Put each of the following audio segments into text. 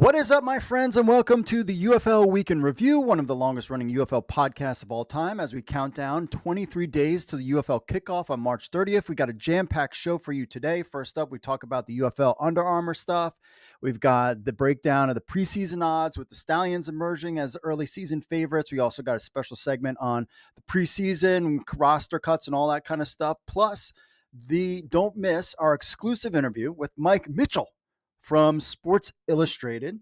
What is up, my friends, and welcome to the UFL Week In Review, one of the longest-running UFL podcasts of all time. As we count down 23 days to the UFL kickoff on March 30th, we got a jam-packed show for you today. First up, we talk about the UFL Under Armour stuff. We've got the breakdown of the preseason odds with the Stallions emerging as early season favorites. We also got a special segment on the preseason roster cuts and all that kind of stuff. Plus, don't miss our exclusive interview with Mike Mitchell from Sports Illustrated,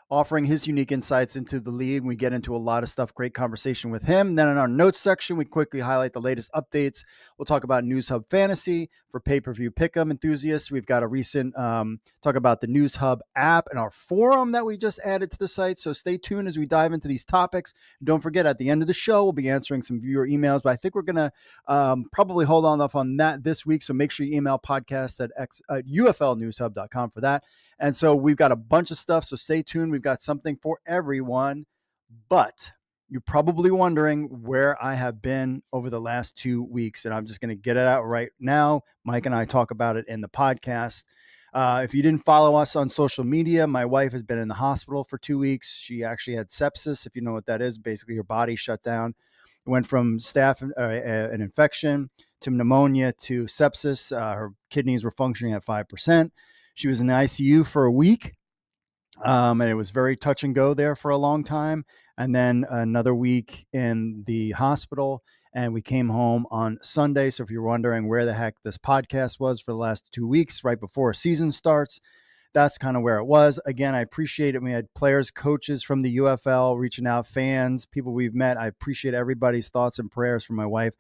offering his unique insights into the league. We get into a lot of stuff, great conversation with him. Then in our notes section, we quickly highlight the latest updates. We'll talk about News Hub Fantasy for pay-per-view pick'em enthusiasts. We've got a recent talk about the News Hub app and our forum that we just added to the site. So stay tuned as we dive into these topics. Don't forget, at the end of the show, we'll be answering some viewer emails, but I think we're going to probably hold off on that this week. So make sure you email podcasts at UFLnewshub.com for that. And so we've got a bunch of stuff, so stay tuned. We've got something for everyone, but you're probably wondering where I have been over the last 2 weeks, and I'm just going to get it out right now. Mike and I talk about it in the podcast. If you didn't follow us on social media, my wife has been in the hospital for 2 weeks. She actually had sepsis, if you know what that is. Basically, her body shut down. It went from an infection to pneumonia to sepsis. Her kidneys were functioning at 5%. She was in the ICU for a week, and it was very touch and go there for a long time. And then another week in the hospital, and we came home on Sunday. So if you're wondering where the heck this podcast was for the last 2 weeks, right before a season starts, that's kind of where it was. Again, I appreciate it. We had players, coaches from the UFL reaching out, fans, people we've met. I appreciate everybody's thoughts and prayers for my wife.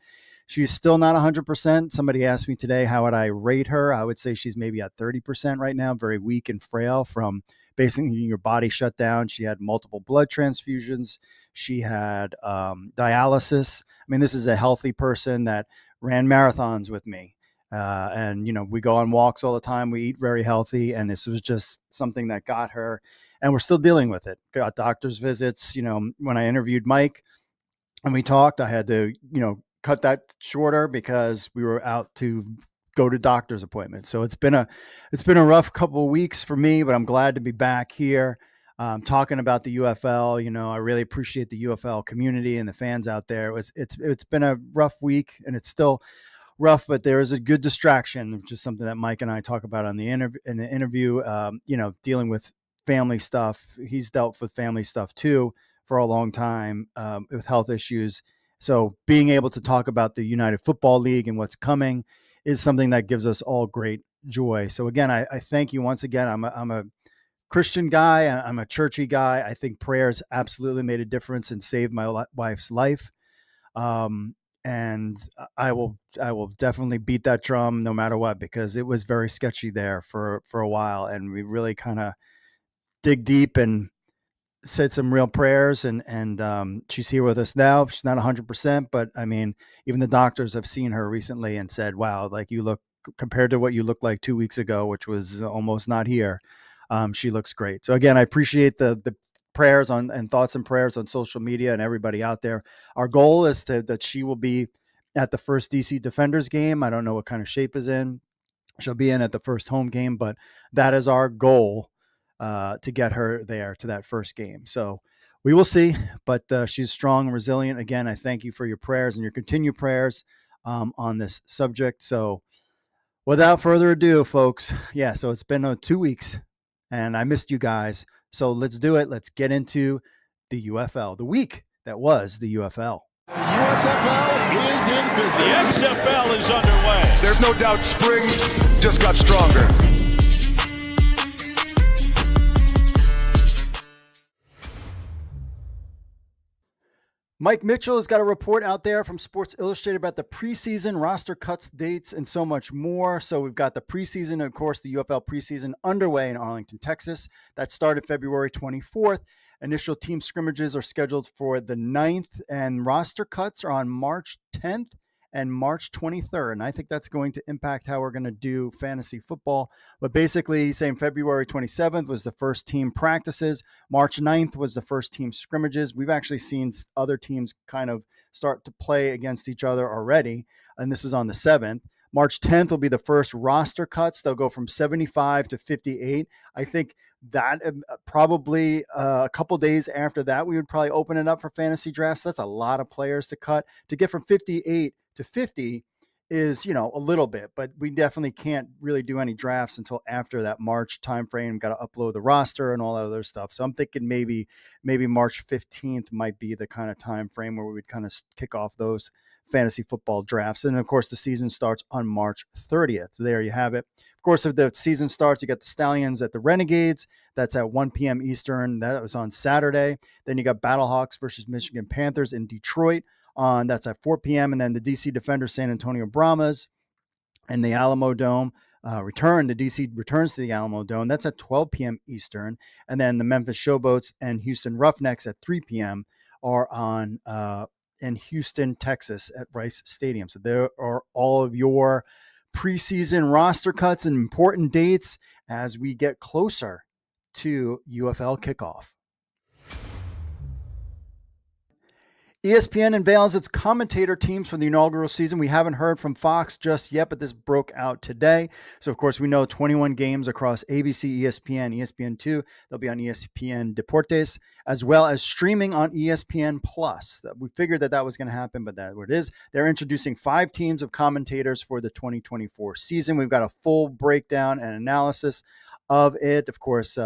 She's still not 100%. Somebody asked me today, how would I rate her? I would say she's maybe at 30% right now, very weak and frail from basically your body shut down. She had multiple blood transfusions. She had dialysis. I mean, this is a healthy person that ran marathons with me. And, we go on walks all the time. We eat very healthy. And this was just something that got her. And we're still dealing with it. Got doctor's visits. When I interviewed Mike and we talked, I had to, cut that shorter because we were out to go to doctor's appointments. So it's been a rough couple of weeks for me, but I'm glad to be back here talking about the UFL. I really appreciate the UFL community and the fans out there. It's been a rough week, and it's still rough, but there is a good distraction, which is something that Mike and I talk about in the interview. Dealing with family stuff. He's dealt with family stuff too for a long time with health issues. So being able to talk about the United Football League and what's coming is something that gives us all great joy. So again, I thank you once again. I'm a Christian guy. I'm a churchy guy. I think prayers absolutely made a difference and saved my wife's life. And I will definitely beat that drum no matter what, because it was very sketchy there for a while. And we really kind of dig deep and said some real prayers, and she's here with us now. She's not 100%, but I mean, even the doctors have seen her recently and said, wow, like you look, compared to what you looked like 2 weeks ago, which was almost not here. She looks great. So again, I appreciate the prayers and thoughts and prayers on social media and everybody out there. Our goal is that she will be at the first DC Defenders game. I don't know what kind of shape is in. She'll be in at the first home game, but that is our goal. To get her there to that first game. So we will see, but she's strong and resilient. Again, I thank you for your prayers and your continued prayers on this subject. So without further ado, folks, so it's been 2 weeks and I missed you guys. So let's do it. Let's get into the UFL, the week that was the UFL. USFL is in business. The XFL is underway. There's no doubt spring just got stronger. Mike Mitchell has got a report out there from Sports Illustrated about the preseason roster cuts, dates, and so much more. So we've got the preseason, of course, the UFL preseason underway in Arlington, Texas. That started February 24th. Initial team scrimmages are scheduled for the 9th, and roster cuts are on March 10th and March 23rd. And I think that's going to impact how we're going to do fantasy football. But basically, saying February 27th was the first team practices. March 9th was the first team scrimmages. We've actually seen other teams kind of start to play against each other already. And this is on the 7th. March 10th will be the first roster cuts. They'll go from 75 to 58. I think that probably a couple days after that, we would probably open it up for fantasy drafts. That's a lot of players to cut. To get from 58 to 50 is, a little bit, but we definitely can't really do any drafts until after that March timeframe. Got to upload the roster and all that other stuff. So I'm thinking maybe March 15th might be the kind of time frame where we would kind of kick off those fantasy football drafts. And of course, the season starts on March 30th. So there you have it. Of course, if the season starts, you got the Stallions at the Renegades. That's at 1 p.m. Eastern. That was on Saturday. Then you got Battlehawks versus Michigan Panthers in Detroit. That's at 4 p.m. And then the DC Defenders, San Antonio Brahmas, and the Alamo Dome the DC returns to the Alamo Dome. That's at 12 p.m. Eastern. And then the Memphis Showboats and Houston Roughnecks at 3 p.m. are on in Houston, Texas at Rice Stadium. So there are all of your preseason roster cuts and important dates as we get closer to UFL kickoff. ESPN unveils its commentator teams for the inaugural season. We haven't heard from Fox just yet, but this broke out today. So, of course, we know 21 games across ABC, ESPN, ESPN2. They'll be on ESPN Deportes, as well as streaming on ESPN Plus. We figured that was going to happen, but that's what it is. They're introducing 5 teams of commentators for the 2024 season. We've got a full breakdown and analysis of it. Of course,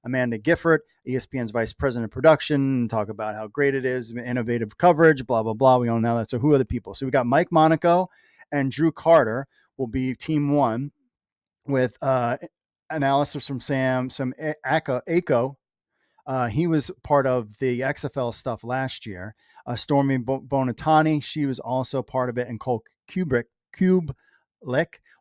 Amanda Gifford, ESPN's vice president of production, talk about how great it is, innovative coverage, blah, blah, blah. We all know that. So who are the people? So we got Mike Monaco and Drew Carter will be team 1 with analysis from some Ako. He was part of the XFL stuff last year. Stormy Bonatani, she was also part of it, and Cole Kubrick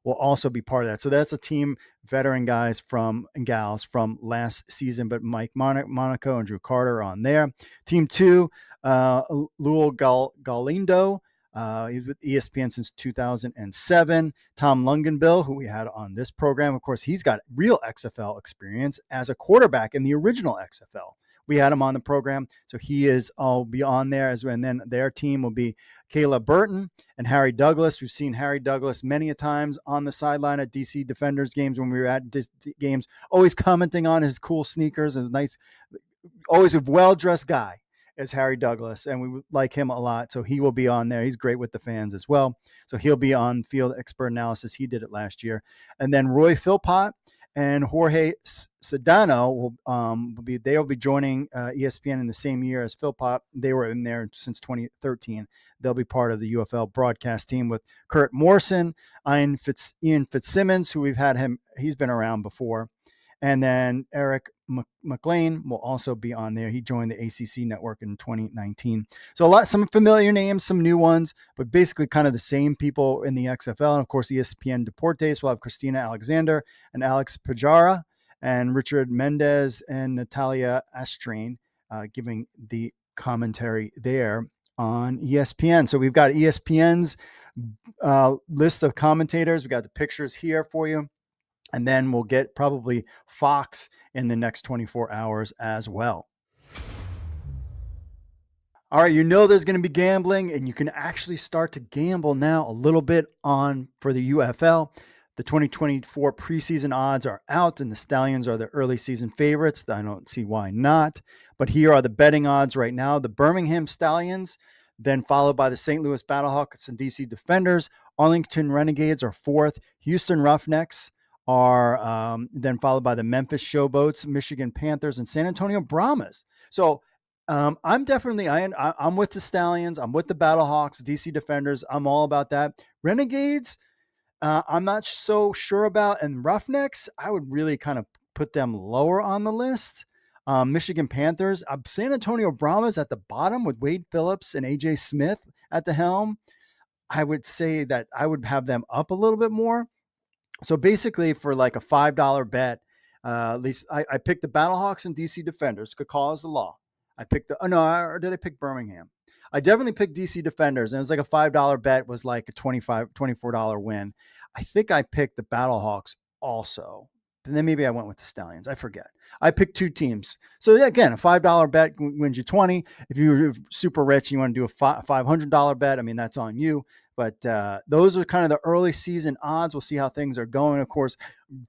will also be part of that. So that's a team, veteran guys and gals from last season, but Mike Monaco and Drew Carter are on there. Team 2, Lowell Galindo. He's with ESPN since 2007. Tom Lungenbill, who we had on this program. Of course, he's got real XFL experience as a quarterback in the original XFL. We had him on the program, so I'll be on there as well. And then their team will be Kayla Burton and Harry Douglas. We've seen Harry Douglas many a times on the sideline at DC Defenders games when we were at games, always commenting on his cool sneakers and always a well-dressed guy is Harry Douglas, and we like him a lot. So he will be on there. He's great with the fans as well. So he'll be on field expert analysis. He did it last year. And then Roy Philpott and Jorge Sedano they'll be joining ESPN in the same year as Philpott. They were in there since 2013. They'll be part of the UFL broadcast team with Kurt Morrison, Ian Fitzsimmons, who we've had him. He's been around before. And then Eric McLean will also be on there. He joined the ACC network in 2019. So some familiar names, some new ones, but basically kind of the same people in the XFL. And of course, ESPN Deportes will have Christina Alexander and Alex Pajara and Richard Mendez and Natalia Astrain giving the commentary there on ESPN. So we've got ESPN's list of commentators. We got the pictures here for you. And then we'll get probably Fox in the next 24 hours as well. All right, there's going to be gambling, and you can actually start to gamble now a little bit for the UFL. The 2024 preseason odds are out, and the Stallions are the early season favorites. I don't see why not. But here are the betting odds right now. The Birmingham Stallions, then followed by the St. Louis Battlehawks and DC Defenders. Arlington Renegades are 4th. Houston Roughnecks are then followed by the Memphis Showboats, Michigan Panthers, and San Antonio Brahmas. So I'm with the Stallions. I'm with the Battlehawks, DC Defenders. I'm all about that. Renegades, I'm not so sure about. And Roughnecks, I would really kind of put them lower on the list. Michigan Panthers, San Antonio Brahmas at the bottom with Wade Phillips and AJ Smith at the helm. I would say that I would have them up a little bit more. So basically for like a $5 bet, at least I picked the Battlehawks and DC Defenders. Could call as the law. I picked or did I pick Birmingham? I definitely picked DC Defenders, and it was like a $5 bet was like a $24 win. I think I picked the Battlehawks also. And then maybe I went with the Stallions. I forget. I picked 2 teams. So again, a $5 bet wins you 20. If you're super rich and you want to do a $500 bet, I mean, that's on you. But those are kind of the early season odds. We'll see how things are going. Of course,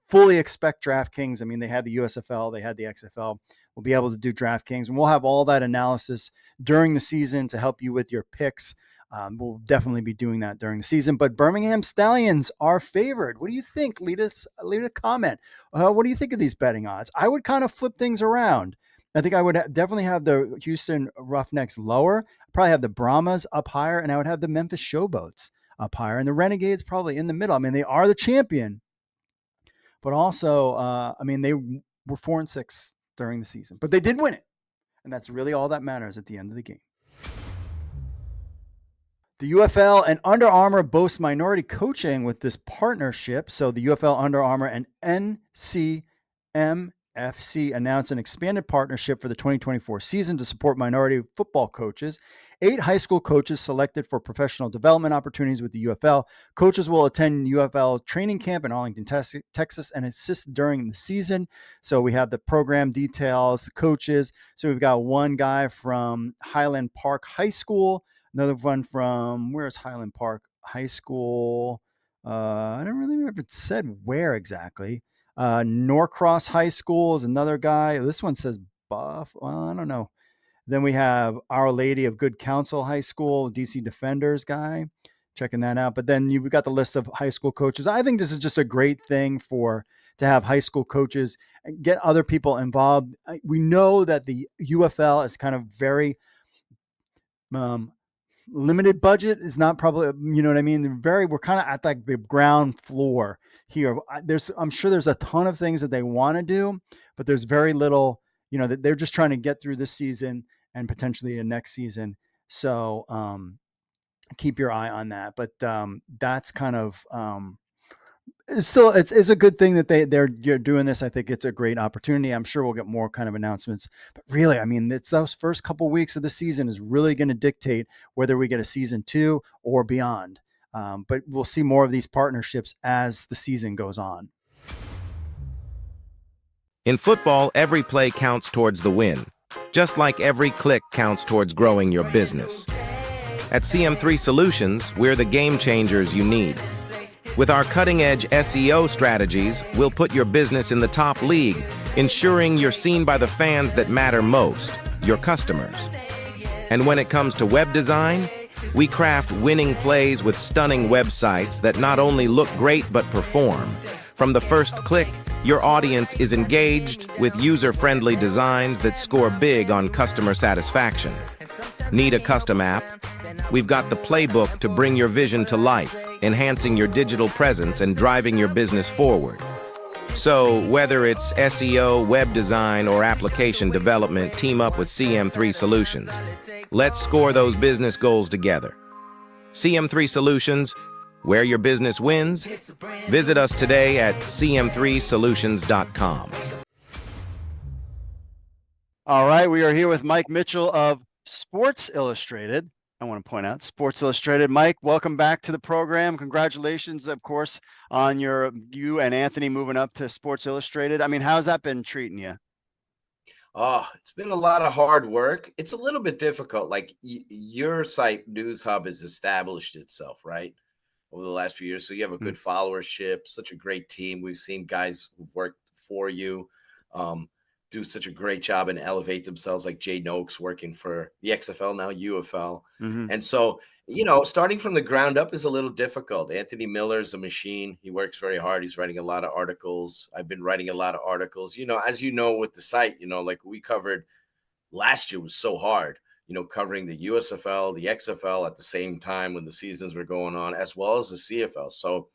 fully expect DraftKings. I mean, they had the USFL, they had the XFL. We'll be able to do DraftKings, and we'll have all that analysis during the season to help you with your picks. We'll definitely be doing that during the season. But Birmingham Stallions are favored. What do you think? Leave a comment. What do you think of these betting odds? I would kind of flip things around. I think I would definitely have the Houston Roughnecks lower. I'd probably have the Brahmas up higher, and I would have the Memphis Showboats up higher, and the Renegades probably in the middle. I mean, they are the champion, but also, I mean, they were 4-6 during the season, but they did win it, and that's really all that matters at the end of the game. The UFL and Under Armour boast minority coaching with this partnership. So the UFL, Under Armour, and NCMFC announced an expanded partnership for the 2024 season to support minority football coaches. 8 high school coaches selected for professional development opportunities with the UFL. Coaches will attend UFL training camp in Arlington, Texas, and assist during the season. So we have the program details, the coaches. So we've got one guy from Highland Park High School, another one from, where's Highland Park High School? I don't really remember if it said where exactly. Norcross High School is another guy. This one says Buff. Well, I don't know. Then we have Our Lady of Good Counsel High School, DC Defenders guy, checking that out. But then you've got the list of high school coaches. I think this is just a great thing to have high school coaches and get other people involved. We know that the UFL is kind of very limited budget, is not probably, you know what I mean? We're kind of at like the ground floor here. I'm sure there's a ton of things that they want to do, but there's very little, that they're just trying to get through this season and potentially the next season. So keep your eye on that. But that's kind of, it's a good thing that you're doing this. I think it's a great opportunity. I'm sure we'll get more kind of announcements, but really, I mean, it's those first couple of weeks of the season is really going to dictate whether we get a season 2 or beyond. But we'll see more of these partnerships as the season goes on. In football, every play counts towards the win, just like every click counts towards growing your business. At CM3 Solutions, we're the game changers you need. With our cutting-edge SEO strategies, we'll put your business in the top league, ensuring you're seen by the fans that matter most, your customers. And when it comes to web design, we craft winning plays with stunning websites that not only look great but perform. From the first click, your audience is engaged with user-friendly designs that score big on customer satisfaction. Need a custom app? We've got the playbook to bring your vision to life, enhancing your digital presence and driving your business forward. So, whether it's SEO, web design, or application development, team up with CM3 Solutions. Let's score those business goals together. CM3 Solutions, where your business wins. Visit us today at cm3solutions.com. All right, we are here with Mike Mitchell of Sports Illustrated. I want to point out Sports Illustrated. Mike, welcome back to the program. Congratulations, of course, on you and Anthony moving up to Sports Illustrated. I mean, how's that been treating you? Oh, it's been a lot of hard work. It's a little bit difficult. Like your site, News Hub, has established itself, right, over the last few years. So you have a good followership, such a great team. We've seen guys who've worked for you do such a great job and elevate themselves, like Jay Noakes working for the XFL, now UFL. And so, starting from the ground up is a little difficult. Anthony Miller's a machine. He works very hard. He's writing a lot of articles. I've been writing a lot of articles, as you know, with the site, like we covered last year was so hard, covering the USFL, the XFL at the same time when the seasons were going on, as well as the CFL. So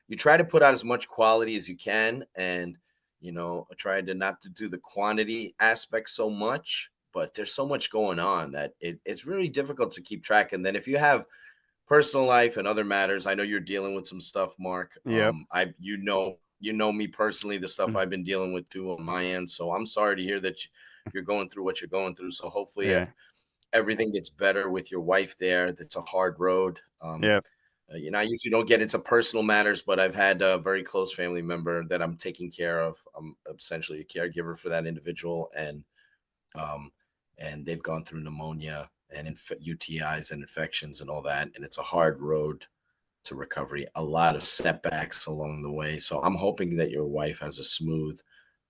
you try to put out as much quality as you can, and I tried to not to do the quantity aspect so much, but there's so much going on that it's really difficult to keep track. And then if you have personal life and other matters, I know you're dealing with some stuff, Mark. Yep. You know me personally, the stuff I've been dealing with too on my end. So I'm sorry to hear that you're going through what you're going through. So hopefully everything gets better with your wife there. That's a hard road. I usually don't get into personal matters, but I've had a very close family member that I'm taking care of. I'm essentially a caregiver for that individual, and they've gone through pneumonia, and UTIs and infections and all that. And it's a hard road to recovery, a lot of setbacks along the way. So I'm hoping that your wife has a smooth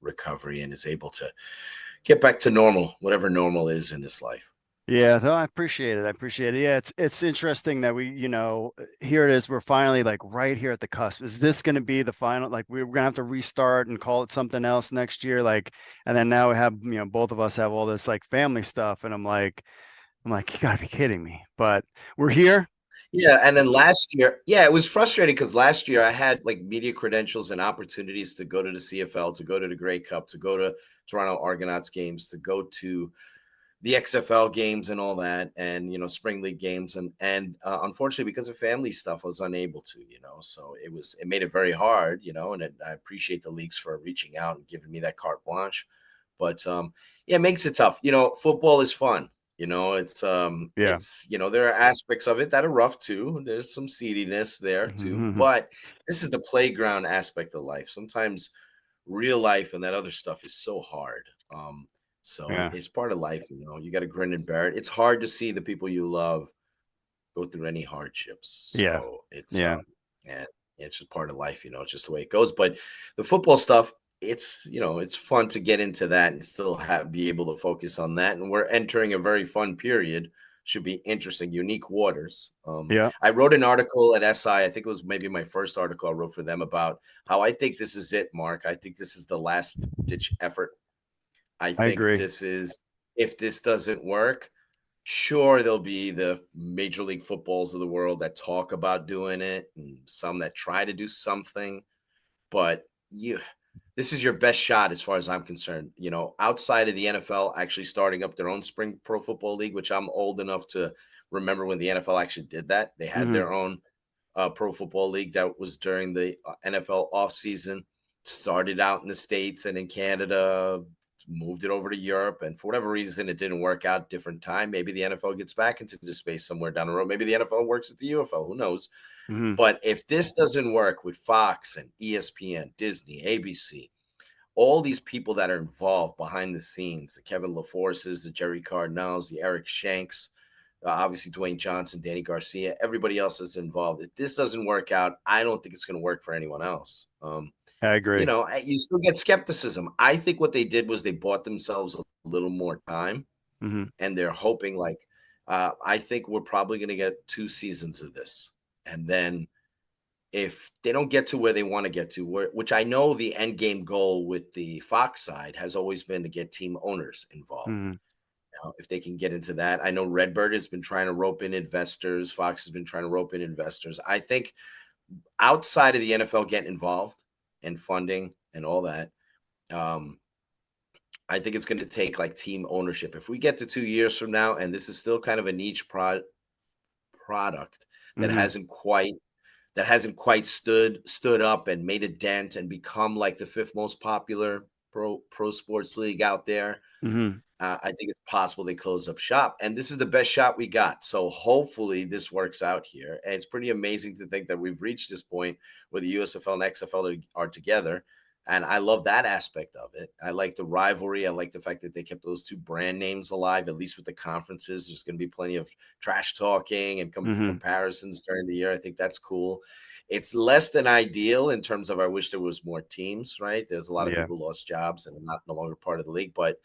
recovery and is able to get back to normal, whatever normal is in this life. Yeah, no, I appreciate it. I appreciate it. Yeah, it's interesting that we, here it is. We're finally like right here at the cusp. Is this going to be the final? Like we're gonna have to restart and call it something else next year. Like, and then now we have, both of us have all this like family stuff, and I'm like, you gotta be kidding me. But we're here. Yeah, and then last year, yeah, it was frustrating because last year I had like media credentials and opportunities to go to the CFL, to go to the Grey Cup, to go to Toronto Argonauts games, to go to the XFL games and all that, and spring league games, and unfortunately because of family stuff, I was unable to. So it made it very hard. And I appreciate the leagues for reaching out and giving me that carte blanche, but yeah, it makes it tough. Football is fun. Yeah. There are aspects of it that are rough too. There's some seediness there too, but this is the playground aspect of life. Sometimes real life and that other stuff is so hard. So Yeah. it's part of life. You got to grin and bear it. It's hard to see the people you love go through any hardships. Yeah. So it's Yeah. and it's just part of life. It's just the way it goes. But the football stuff, it's fun to get into that and still be able to focus on that. And we're entering a very fun period. Should be interesting, unique waters. Yeah. I wrote an article at SI. I think it was maybe my first article I wrote for them about how I think this is it, Mark. I think this is the last ditch effort. I I think agree. if this doesn't work, sure, there'll be the Major League Footballs of the world that talk about doing it and some that try to do something, but this is your best shot as far as I'm concerned. Outside of the NFL actually starting up their own spring pro football league, which I'm old enough to remember when the NFL actually did that. They had their own pro football league that was during the NFL offseason, started out in the States and in Canada, moved it over to Europe, and for whatever reason it didn't work out. Different time. Maybe the NFL gets back into this space somewhere down the road. Maybe the NFL works with the UFL. Who knows? But if this doesn't work with Fox and ESPN, Disney, ABC, all these people that are involved behind the scenes, the Kevin LaForces, the Jerry Cardinals, the Eric Shanks, obviously Dwayne Johnson, Danny Garcia, everybody else that's involved. If this doesn't work out, I don't think it's going to work for anyone else. I agree. You still get skepticism. I think what they did was they bought themselves a little more time, and they're hoping I think we're probably going to get 2 seasons of this. And then if they don't get to where they want to get to, which I know the end game goal with the Fox side has always been to get team owners involved. If they can get into that, I know Redbird has been trying to rope in investors. Fox has been trying to rope in investors. I think outside of the NFL getting involved and funding and all that, I think it's going to take like team ownership. If we get to 2 years from now, and this is still kind of a niche product that hasn't quite stood up and made a dent and become like the 5th most popular pro sports league out there, I think it's possible they close up shop. And this is the best shot we got. So hopefully this works out here. And it's pretty amazing to think that we've reached this point where the USFL and XFL are together. And I love that aspect of it. I like the rivalry. I like the fact that they kept those 2 brand names alive, at least with the conferences. There's going to be plenty of trash talking and comparisons during the year. I think that's cool. It's less than ideal in terms of I wish there was more teams, right? There's a lot of people lost jobs and are no longer part of the league, but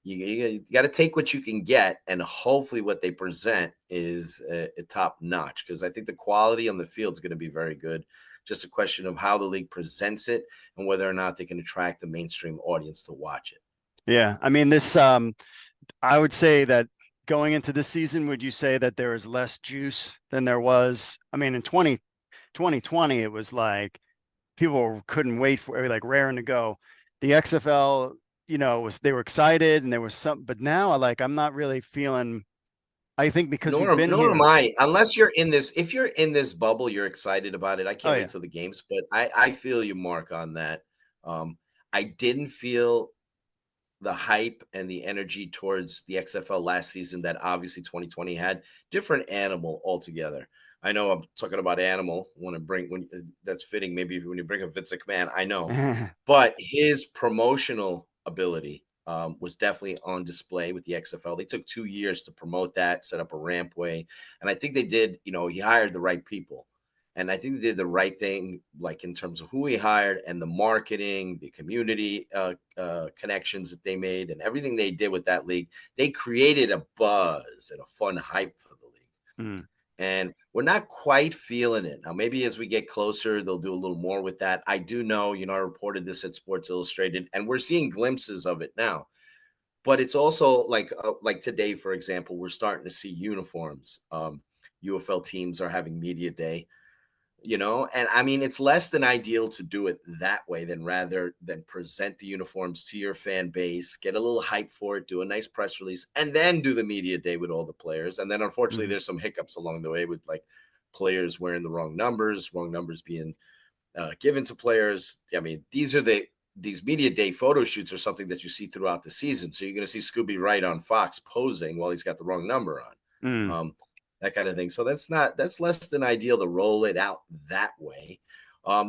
you got to take what you can get, and hopefully what they present is a top notch, because I think the quality on the field is going to be very good. Just a question of how the league presents it and whether or not they can attract the mainstream audience to watch it. Yeah. I mean, I would say that going into this season, would you say that there is less juice than there was? I mean, in 2020, it was like people couldn't wait for it, like raring to go. The XFL, they were excited and there was but now I'm not really feeling. I think because we've been nor here. am I. Unless you're in this, if you're in this bubble, you're excited about it. I can't wait till the games, but I feel you, Mark, on that. I didn't feel the hype and the energy towards the XFL last season that obviously 2020 had. Different animal altogether. I know I'm talking about animal when that's fitting. Maybe when you bring up Vince McMahon, I know, but his promotional ability was definitely on display with the XFL. They took 2 years to promote that, set up a rampway, and I think they did. He hired the right people, and I think they did the right thing, like in terms of who he hired and the marketing, the community connections that they made, and everything they did with that league. They created a buzz and a fun hype for the league. Mm. And we're not quite feeling it. Now, maybe as we get closer, they'll do a little more with that. I do know, I reported this at Sports Illustrated, and we're seeing glimpses of it now. But it's also like today, for example, we're starting to see uniforms. UFL teams are having media day, and I mean, it's less than ideal to do it that way rather than present the uniforms to your fan base, get a little hype for it, do a nice press release, and then do the media day with all the players. And then unfortunately, there's some hiccups along the way with like players wearing the wrong numbers being given to players. I mean, these media day photo shoots are something that you see throughout the season. So you're going to see Scooby Wright on Fox posing while he's got the wrong number on. That kind of thing. So that's less than ideal to roll it out that way.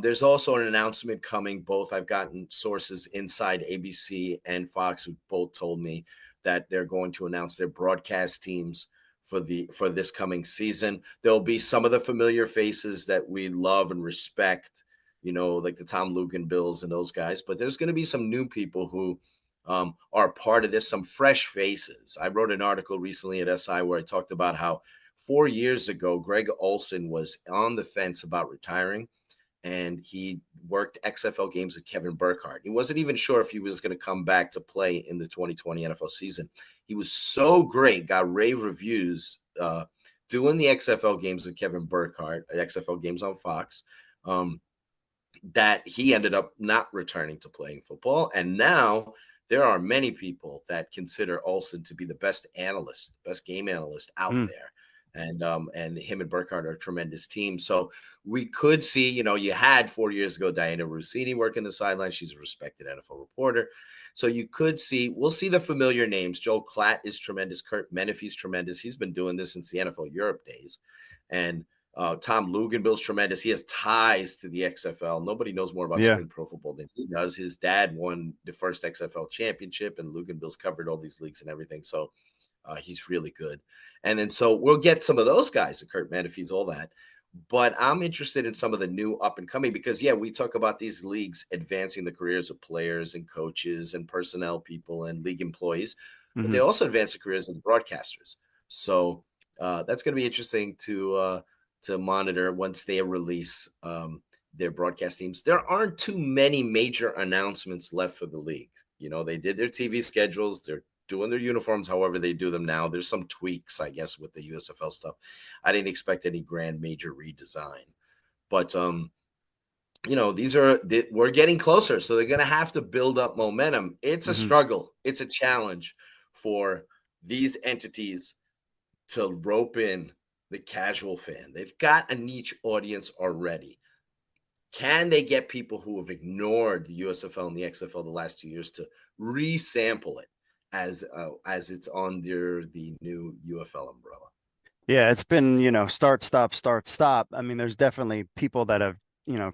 There's also an announcement coming. Both I've gotten sources inside ABC and Fox who both told me that they're going to announce their broadcast teams for this coming season. There'll be some of the familiar faces that we love and respect, like the Tom Lugan Bills and those guys. But there's going to be some new people who are part of this, some fresh faces. I wrote an article recently at SI where I talked about how 4 years ago, Greg Olson was on the fence about retiring, and he worked XFL games with Kevin Burkhardt. He wasn't even sure if he was going to come back to play in the 2020 NFL season. He was so great, got rave reviews doing the XFL games with Kevin Burkhardt, XFL games on Fox, that he ended up not returning to playing football. And now there are many people that consider Olson to be the best game analyst out there. And him and Burkhardt are a tremendous team. So we could see, you had 4 years ago, Diana Rossini working the sidelines. She's a respected NFL reporter. So we'll see the familiar names. Joel Klatt is tremendous. Kurt Menefee's tremendous. He's been doing this since the NFL Europe days. And Tom Luganbill's tremendous. He has ties to the XFL. Nobody knows more about spring pro football than he does. His dad won the first XFL championship, and Luganbill's covered all these leagues and everything. So he's really good. And then so we'll get some of those guys, Kurt Menefee's, all that. But I'm interested in some of the new up and coming because, we talk about these leagues advancing the careers of players and coaches and personnel people and league employees, but they also advance the careers of the broadcasters. So that's going to be interesting to monitor once they release their broadcast teams. There aren't too many major announcements left for the league. They did their TV schedules. They're doing their uniforms however they do them now. There's some tweaks, I guess, with the USFL stuff. I didn't expect any grand major redesign. But, we're getting closer. So they're going to have to build up momentum. It's a struggle. It's a challenge for these entities to rope in the casual fan. They've got a niche audience already. Can they get people who have ignored the USFL and the XFL the last 2 years to resample it as it's under the new UFL umbrella? Yeah, it's been, start, stop. I mean, there's definitely people that have,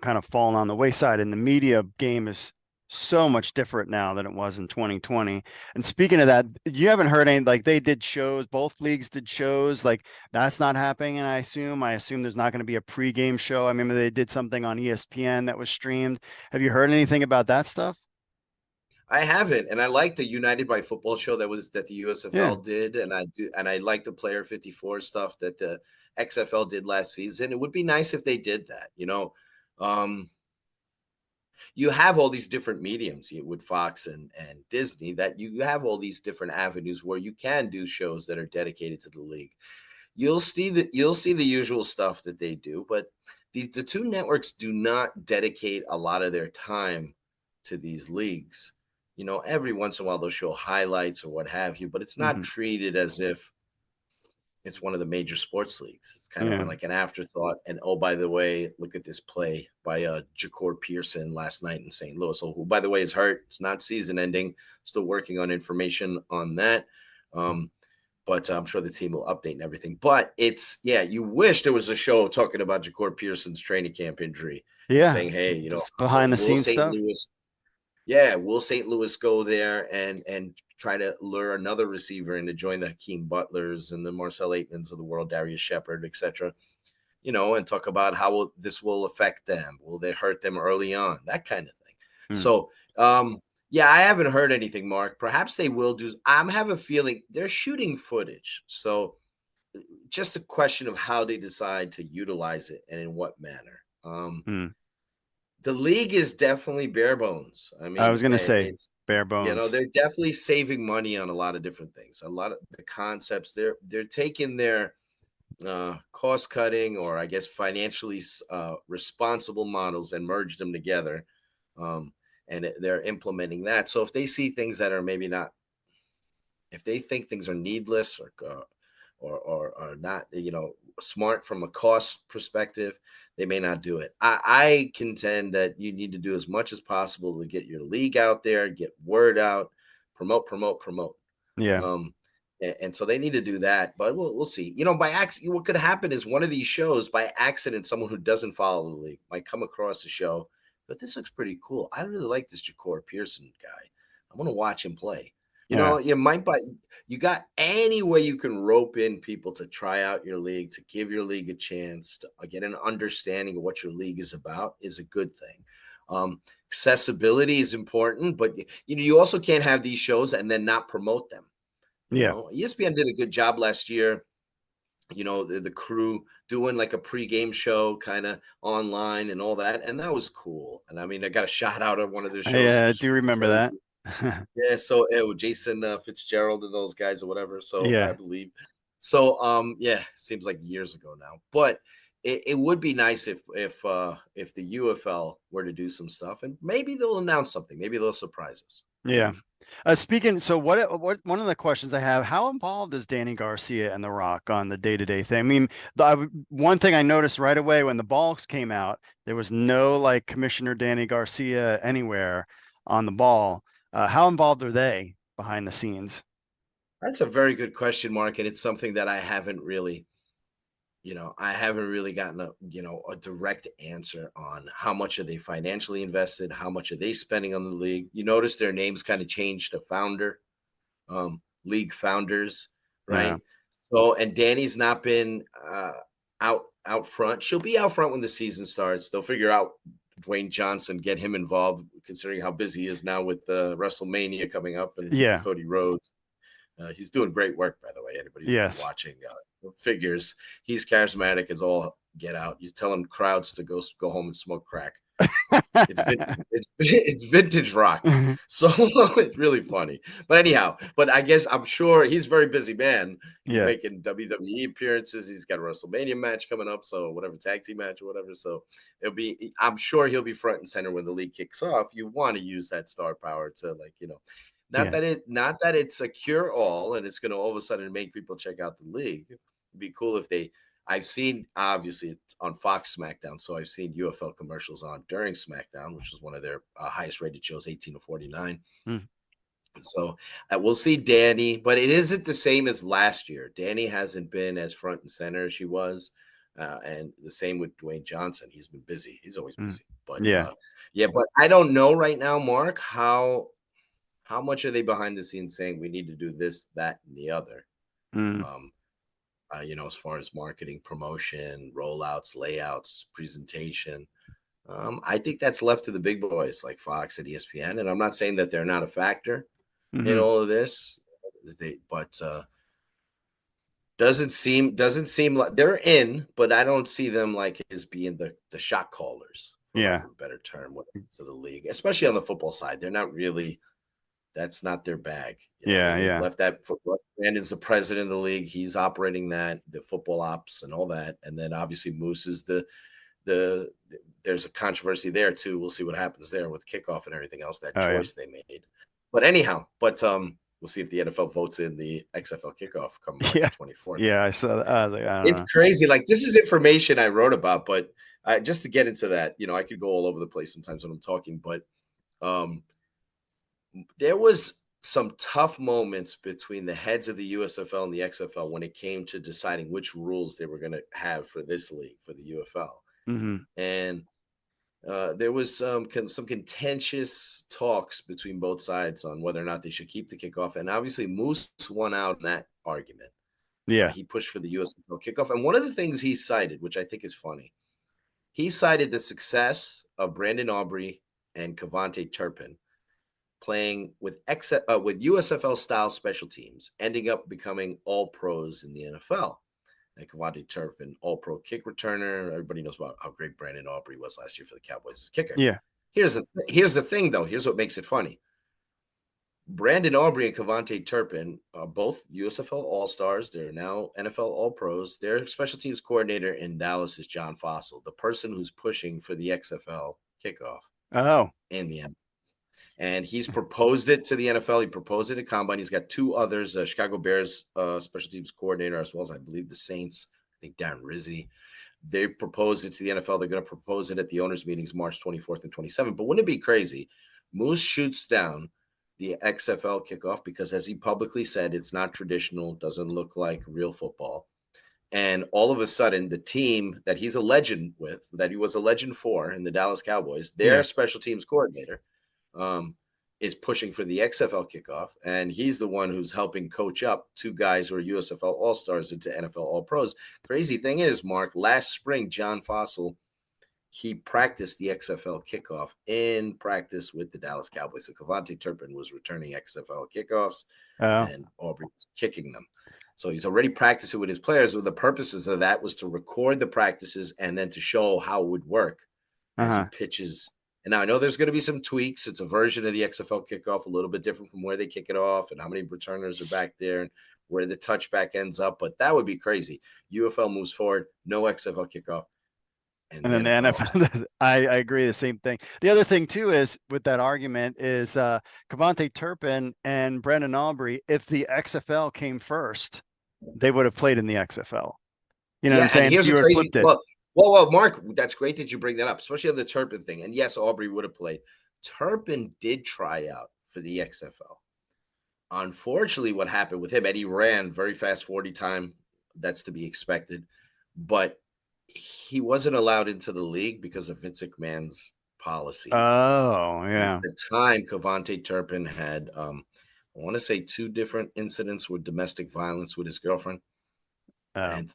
kind of fallen on the wayside, and the media game is so much different now than it was in 2020. And speaking of that, you haven't heard any, like they did shows, both leagues did shows, like that's not happening. And I assume there's not going to be a pregame show. I remember they did something on ESPN that was streamed. Have you heard anything about that stuff? I haven't, and I like the United by Football show that the USFL did, and I like the Player 54 stuff that the XFL did last season. It would be nice if they did that, you have all these different mediums with Fox and Disney, that you have all these different avenues where you can do shows that are dedicated to the league. You'll see the usual stuff that they do, but the two networks do not dedicate a lot of their time to these leagues. Every once in a while they'll show highlights or what have you, but it's not treated as if it's one of the major sports leagues. It's kind of like an afterthought. And, oh, by the way, look at this play by Jacor Pearson last night in St. Louis, who, by the way, is hurt. It's not season ending. Still working on information on that. But I'm sure the team will update and everything. But you wish there was a show talking about Jacor Pearson's training camp injury. Yeah. Saying, hey, behind the scenes stuff. Louis, yeah, will St. Louis go there and try to lure another receiver in to join the Hakeem Butlers and the Marcel Aitmans of the world, Darius Shepard, etc. And talk about how this will affect them. Will they hurt them early on? That kind of thing. So, yeah, I haven't heard anything, Mark. Perhaps they will do. I have a feeling they're shooting footage. So just a question of how they decide to utilize it and in what manner. The league is definitely bare bones. I mean, I was going to say it's, bare bones. they're definitely saving money on a lot of different things. A lot of the concepts, they're taking their cost cutting, or I guess financially responsible models, and merge them together. And they're implementing that. So if they see things that are maybe not, if they think things are needless or not, smart from a cost perspective, they may not do it. I contend that you need to do as much as possible to get your league out there, get word out, promote. Yeah. And so they need to do that, but we'll see. By accident, what could happen is one of these shows, by accident, someone who doesn't follow the league might come across a show, but this looks pretty cool. I really like this Jacor Pearson guy. I want to watch him play. You got any way you can rope in people to try out your league, to give your league a chance, to get an understanding of what your league is about, is a good thing. Accessibility is important, but you also can't have these shows and then not promote them. ESPN did a good job last year. The crew doing like a pregame show kind of online and all that, and that was cool. And I mean, I got a shout out at one of their shows. I do remember that. Yeah, so Jason Fitzgerald and those guys or whatever. So Yeah. I believe. So yeah, seems like years ago now. But it would be nice if the UFL were to do some stuff, and maybe they'll announce something. Maybe they'll surprise us. Yeah. So what one of the questions I have, how involved is Danny Garcia and The Rock on the day-to-day thing? I mean, one thing I noticed right away when the balls came out, there was no like Commissioner Danny Garcia anywhere on the ball. How involved are they behind the scenes? That's a very good question, Mark, and it's something that I haven't really gotten a direct answer on. How much are they financially invested? How much are they spending on the league? You notice their names kind of changed to founder, league founders, right? Yeah. So, and Danny's not been out front. She'll be out front when the season starts. They'll figure out Dwayne Johnson, get him involved, considering how busy he is now with WrestleMania coming up and Cody Rhodes. He's doing great work, by the way. Anybody who's watching figures, he's charismatic as all get out. He's telling crowds to go home and smoke crack. It's vintage rock. So it's really funny. But anyhow, I guess I'm sure he's a very busy man. He's making WWE appearances. He's got a WrestleMania match coming up. So whatever, tag team match or whatever. So I'm sure he'll be front and center when the league kicks off. You want to use that star power to not that it's a cure all and it's going to all of a sudden make people check out the league. It'd be cool if I've seen, obviously, on Fox SmackDown, so I've seen UFL commercials on during SmackDown, which is one of their highest rated shows, 18 to 49. So we'll see Danny, but it isn't the same as last year. Danny hasn't been as front and center as she was, and the same with Dwayne Johnson. He's been busy. He's always busy. But but I don't know right now, Mark, how much are they behind the scenes saying we need to do this, that, and the other? As far as marketing, promotion, rollouts, layouts, presentation. I think that's left to the big boys like Fox and ESPN. And I'm not saying that they're not a factor in all of this, but doesn't seem like they're in, but I don't see them like as being the shot callers. For a better term, to the league, especially on the football side. They're not really. That's not their bag. Left that. Brandon's the president of the league. He's operating the football ops and all that. And then obviously Moose is there's a controversy there too. We'll see what happens there with kickoff and everything else, that choice they made. But anyhow, we'll see if the NFL votes in the XFL kickoff come March 24th. Yeah, I saw that. It's crazy. Like, this is information I wrote about, but just to get into that, I could go all over the place sometimes when I'm talking, but there was some tough moments between the heads of the USFL and the XFL when it came to deciding which rules they were going to have for this league, for the UFL. And there was some contentious talks between both sides on whether or not they should keep the kickoff. And obviously Moose won out in that argument. Yeah. He pushed for the USFL kickoff. And one of the things he cited, which I think is funny, he cited the success of Brandon Aubrey and Cavante Turpin playing with USFL style special teams, ending up becoming all pros in the NFL. And Cavante Turpin, all pro kick returner. Everybody knows about how great Brandon Aubrey was last year for the Cowboys as kicker. Yeah. Here's the thing, though. Here's what makes it funny. Brandon Aubrey and Cavante Turpin are both USFL All-Stars. They're now NFL All-Pros. Their special teams coordinator in Dallas is John Fossil, the person who's pushing for the XFL kickoff in the NFL. And he's proposed it to the NFL. He proposed it at Combine. He's got two others, Chicago Bears special teams coordinator, as well as, I believe, the Saints. I think Darren Rizzi. They proposed it to the NFL. They're going to propose it at the owners' meetings March 24th and 27th. But wouldn't it be crazy? Moose shoots down the XFL kickoff because, as he publicly said, it's not traditional, doesn't look like real football. And all of a sudden, the team that he's a legend with, that he was a legend for in the Dallas Cowboys, their special teams coordinator, is pushing for the XFL kickoff, and he's the one who's helping coach up two guys who are USFL All-Stars into NFL All-Pros. Crazy thing is, Mark, last spring, John Fossil, he practiced the XFL kickoff in practice with the Dallas Cowboys. So Cavante Turpin was returning XFL kickoffs, and Aubrey was kicking them. So he's already practicing with his players. Well, the purposes of that was to record the practices and then to show how it would work as he pitches. And now I know there's going to be some tweaks. It's a version of the XFL kickoff, a little bit different from where they kick it off and how many returners are back there and where the touchback ends up. But that would be crazy. UFL moves forward, no XFL kickoff. And then the NFL, I agree, the same thing. The other thing, too, is with that argument is Cavante Turpin and Brandon Aubrey, if the XFL came first, they would have played in the XFL. You know what I'm saying? Here's a crazy Well, Mark, that's great that you bring that up, especially on the Turpin thing. And yes, Aubrey would have played. Turpin did try out for the XFL. Unfortunately, what happened with him, and he ran very fast 40 time. That's to be expected. But he wasn't allowed into the league because of Vince McMahon's policy. Oh, yeah. At the time, Cavante Turpin had, I want to say, 2 different incidents with domestic violence with his girlfriend. And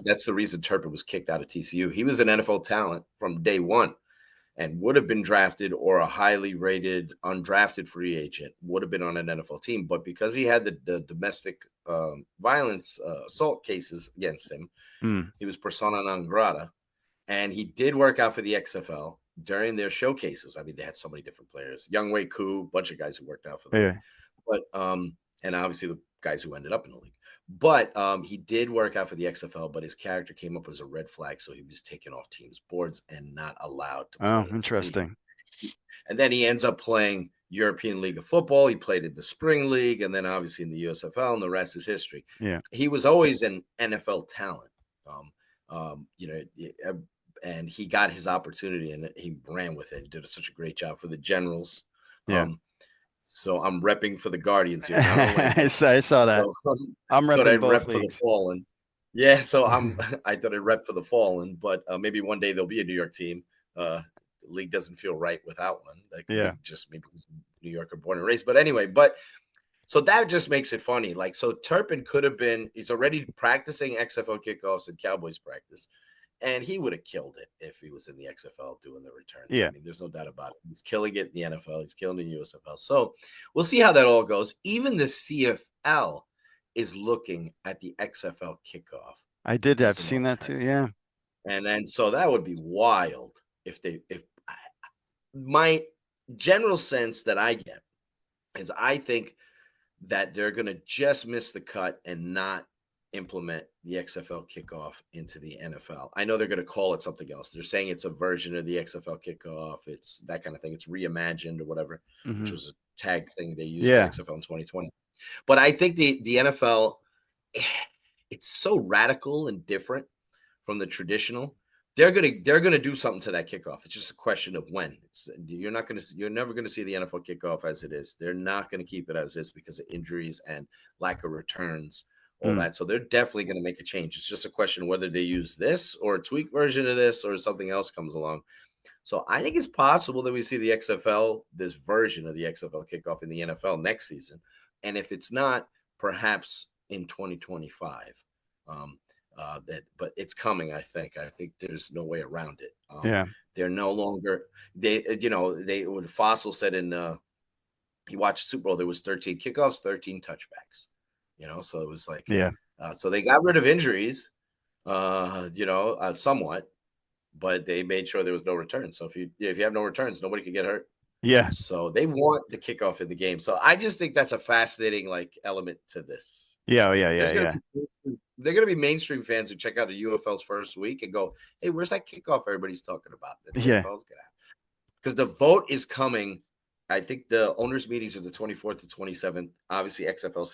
that's the reason Turpin was kicked out of TCU. He was an NFL talent from day one and would have been drafted, or a highly rated undrafted free agent would have been on an NFL team. But because he had the domestic violence assault cases against him, he was persona non grata. And he did work out for the XFL during their showcases. I mean, they had so many different players. Younghoe Koo, a bunch of guys who worked out for them. Yeah. But and obviously the guys who ended up in the league. But he did work out for the XFL, but his character came up as a red flag, so he was taken off teams' boards and not allowed to play. Oh, interesting. And then he ends up playing European League of Football. He played in the Spring League, and then obviously in the USFL, and the rest is history. Yeah, he was always an NFL talent, and he got his opportunity, and he ran with it. He did such a great job for the Generals. Yeah. So I'm repping for the Guardians here. I saw that. So, I'm repping both for the Fallen. Yeah, so I thought I'd rep for the Fallen, but maybe one day there'll be a New York team. The league doesn't feel right without one. Like, just maybe because New York are born and raised. But anyway, so that just makes it funny. Like, so Turpin could have been. He's already practicing XFL kickoffs and Cowboys practice. And he would have killed it if he was in the XFL doing the returns. Yeah. I mean, there's no doubt about it. He's killing it in the NFL. He's killing it in the USFL. So we'll see how that all goes. Even the CFL is looking at the XFL kickoff. I've seen that too. Yeah. And then, so that would be wild if my general sense that I get is I think that they're going to just miss the cut and not implement the XFL kickoff into the NFL. I know they're going to call it something else. They're saying it's a version of the XFL kickoff. It's that kind of thing. It's reimagined or whatever, which was a tag thing they used for XFL in 2020. But I think the NFL, it's so radical and different from the traditional. They're gonna do something to that kickoff. It's just a question of when. You're never gonna see the NFL kickoff as it is. They're not gonna keep it as is because of injuries and lack of returns. All that. So they're definitely going to make a change. It's just a question of whether they use this or a tweak version of this or something else comes along. So I think it's possible that we see the XFL, this version of the XFL kickoff in the NFL next season. And if it's not, perhaps in 2025. But it's coming. I think. I think there's no way around it. Yeah. They're no longer what Fossil said in he watched Super Bowl. There was 13 kickoffs, 13 touchbacks. So it was like Yeah. so they got rid of injuries, somewhat, but they made sure there was no returns. So if you have no returns, nobody could get hurt. Yeah. So they want the kickoff in the game. So I just think that's a fascinating element to this. Yeah. They're gonna be mainstream fans who check out the UFL's first week and go, "Hey, where's that kickoff everybody's talking about?" That the Yeah. UFL's gonna have, because the vote is coming. I think the owners' meetings are the 24th to 27th. Obviously, UFL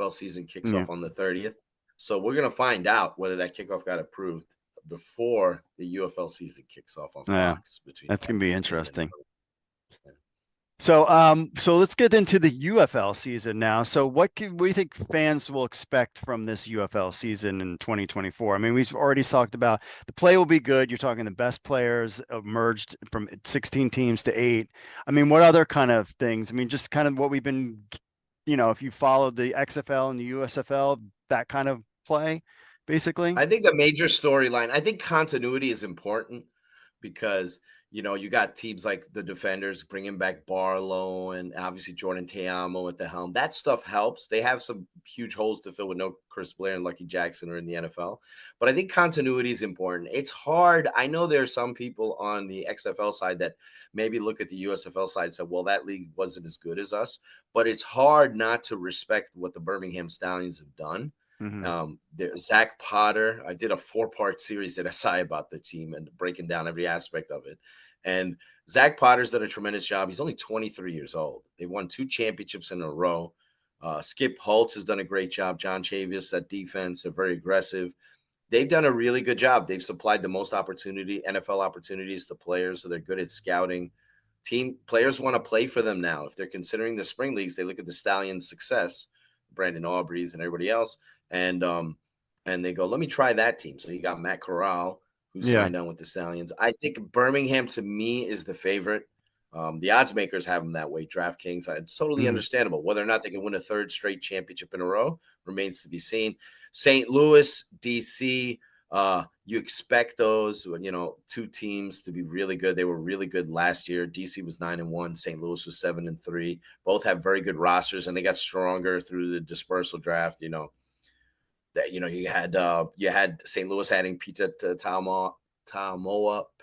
season kicks off on the 30th. So we're gonna find out whether that kickoff got approved before the UFL season kicks off on Fox. That's gonna be interesting. So let's get into the UFL season now. So what do you think fans will expect from this UFL season in 2024? I mean, we've already talked about the play will be good. You're talking the best players emerged from 16 teams to 8. I mean, what other kind of things? I mean, just kind of what we've been, if you followed the XFL and the USFL, that kind of play, basically. I think the major storyline, I think continuity is important because you got teams like the Defenders bringing back Barlow and obviously Jordan Teamo at the helm. That stuff helps. They have some huge holes to fill with no Chris Blair and Lucky Jackson are in the NFL. But I think continuity is important. It's hard. I know there are some people on the XFL side that maybe look at the USFL side and say, well, that league wasn't as good as us. But it's hard not to respect what the Birmingham Stallions have done. Zach Potter, I did a 4-part series at SI about the team and breaking down every aspect of it. And Zach Potter's done a tremendous job. He's only 23 years old. They won 2 championships in a row. Skip Holtz has done a great job. John Chavis at defense, they're very aggressive. They've done a really good job. They've supplied the most NFL opportunities to players, so they're good at scouting. Team players want to play for them now. If they're considering the spring leagues, they look at the Stallions' success, Brandon Aubrey's and everybody else, and they go, let me try that team. So you got Matt Corral, who signed on with the Stallions. I think Birmingham, to me, is the favorite. The odds makers have them that way, DraftKings. It's totally understandable. Whether or not they can win a 3rd straight championship in a row remains to be seen. St. Louis, DC, you expect those, 2 teams to be really good. They were really good last year. DC was 9-1. St. Louis was 7-3. Both have very good rosters, and they got stronger through the dispersal draft. That you had St. Louis adding Peter Tamoa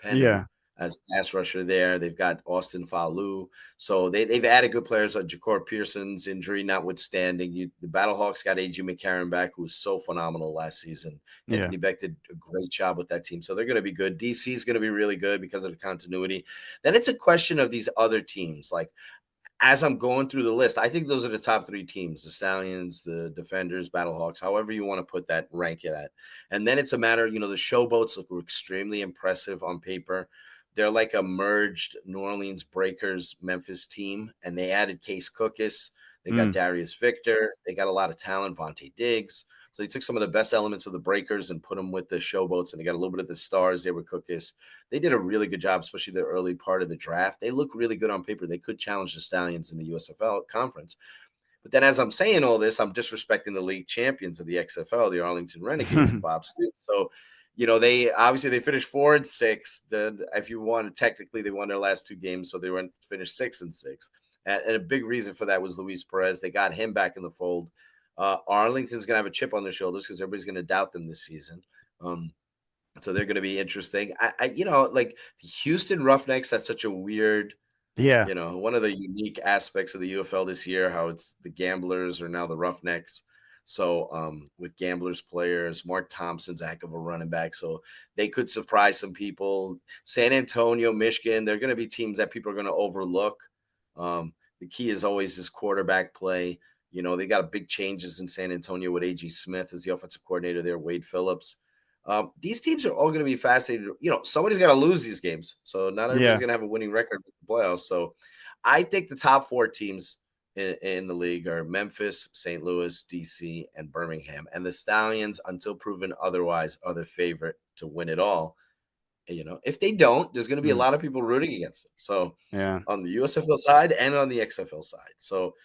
Penn as pass rusher there. They've got Austin Falu. So they've added good players like Jacor Pearson's injury notwithstanding. The Battlehawks got A.G. McCarron back, who was so phenomenal last season. Anthony Beck did a great job with that team. So they're going to be good. DC is going to be really good because of the continuity. Then it's a question of these other teams. Like, as I'm going through the list, I think those are the top 3 teams, the Stallions, the Defenders, Battlehawks, however you want to put that, rank it at. And then it's a matter, the Showboats look extremely impressive on paper. They're like a merged New Orleans Breakers Memphis team, and they added Case Cookus. They got Darius Victor. They got a lot of talent, Vontae Diggs. So they took some of the best elements of the Breakers and put them with the Showboats, and they got a little bit of the stars there with Cookus. They did a really good job, especially the early part of the draft. They look really good on paper. They could challenge the Stallions in the USFL conference. But then as I'm saying all this, I'm disrespecting the league champions of the XFL, the Arlington Renegades, Bob Stoops. So, they finished 4-6. Then if you want to, technically they won their last 2 games, so they finished 6-6. And a big reason for that was Luis Perez. They got him back in the fold. Arlington's going to have a chip on their shoulders because everybody's going to doubt them this season. So they're going to be interesting. Like the Houston Roughnecks, that's such a weird, one of the unique aspects of the UFL this year, how it's the Gamblers are now the Roughnecks. So with Gamblers players, Mark Thompson's a heck of a running back. So they could surprise some people. San Antonio, Michigan, they're going to be teams that people are going to overlook. The key is always this quarterback play. They got big changes in San Antonio with A.G. Smith as the offensive coordinator there, Wade Phillips. These teams are all going to be fascinated. Somebody's got to lose these games. So not everybody's going to have a winning record in the playoffs. So I think the top 4 teams in the league are Memphis, St. Louis, DC, and Birmingham. And the Stallions, until proven otherwise, are the favorite to win it all. If they don't, there's going to be a Mm. lot of people rooting against them. So Yeah. on the USFL side and on the XFL side. So,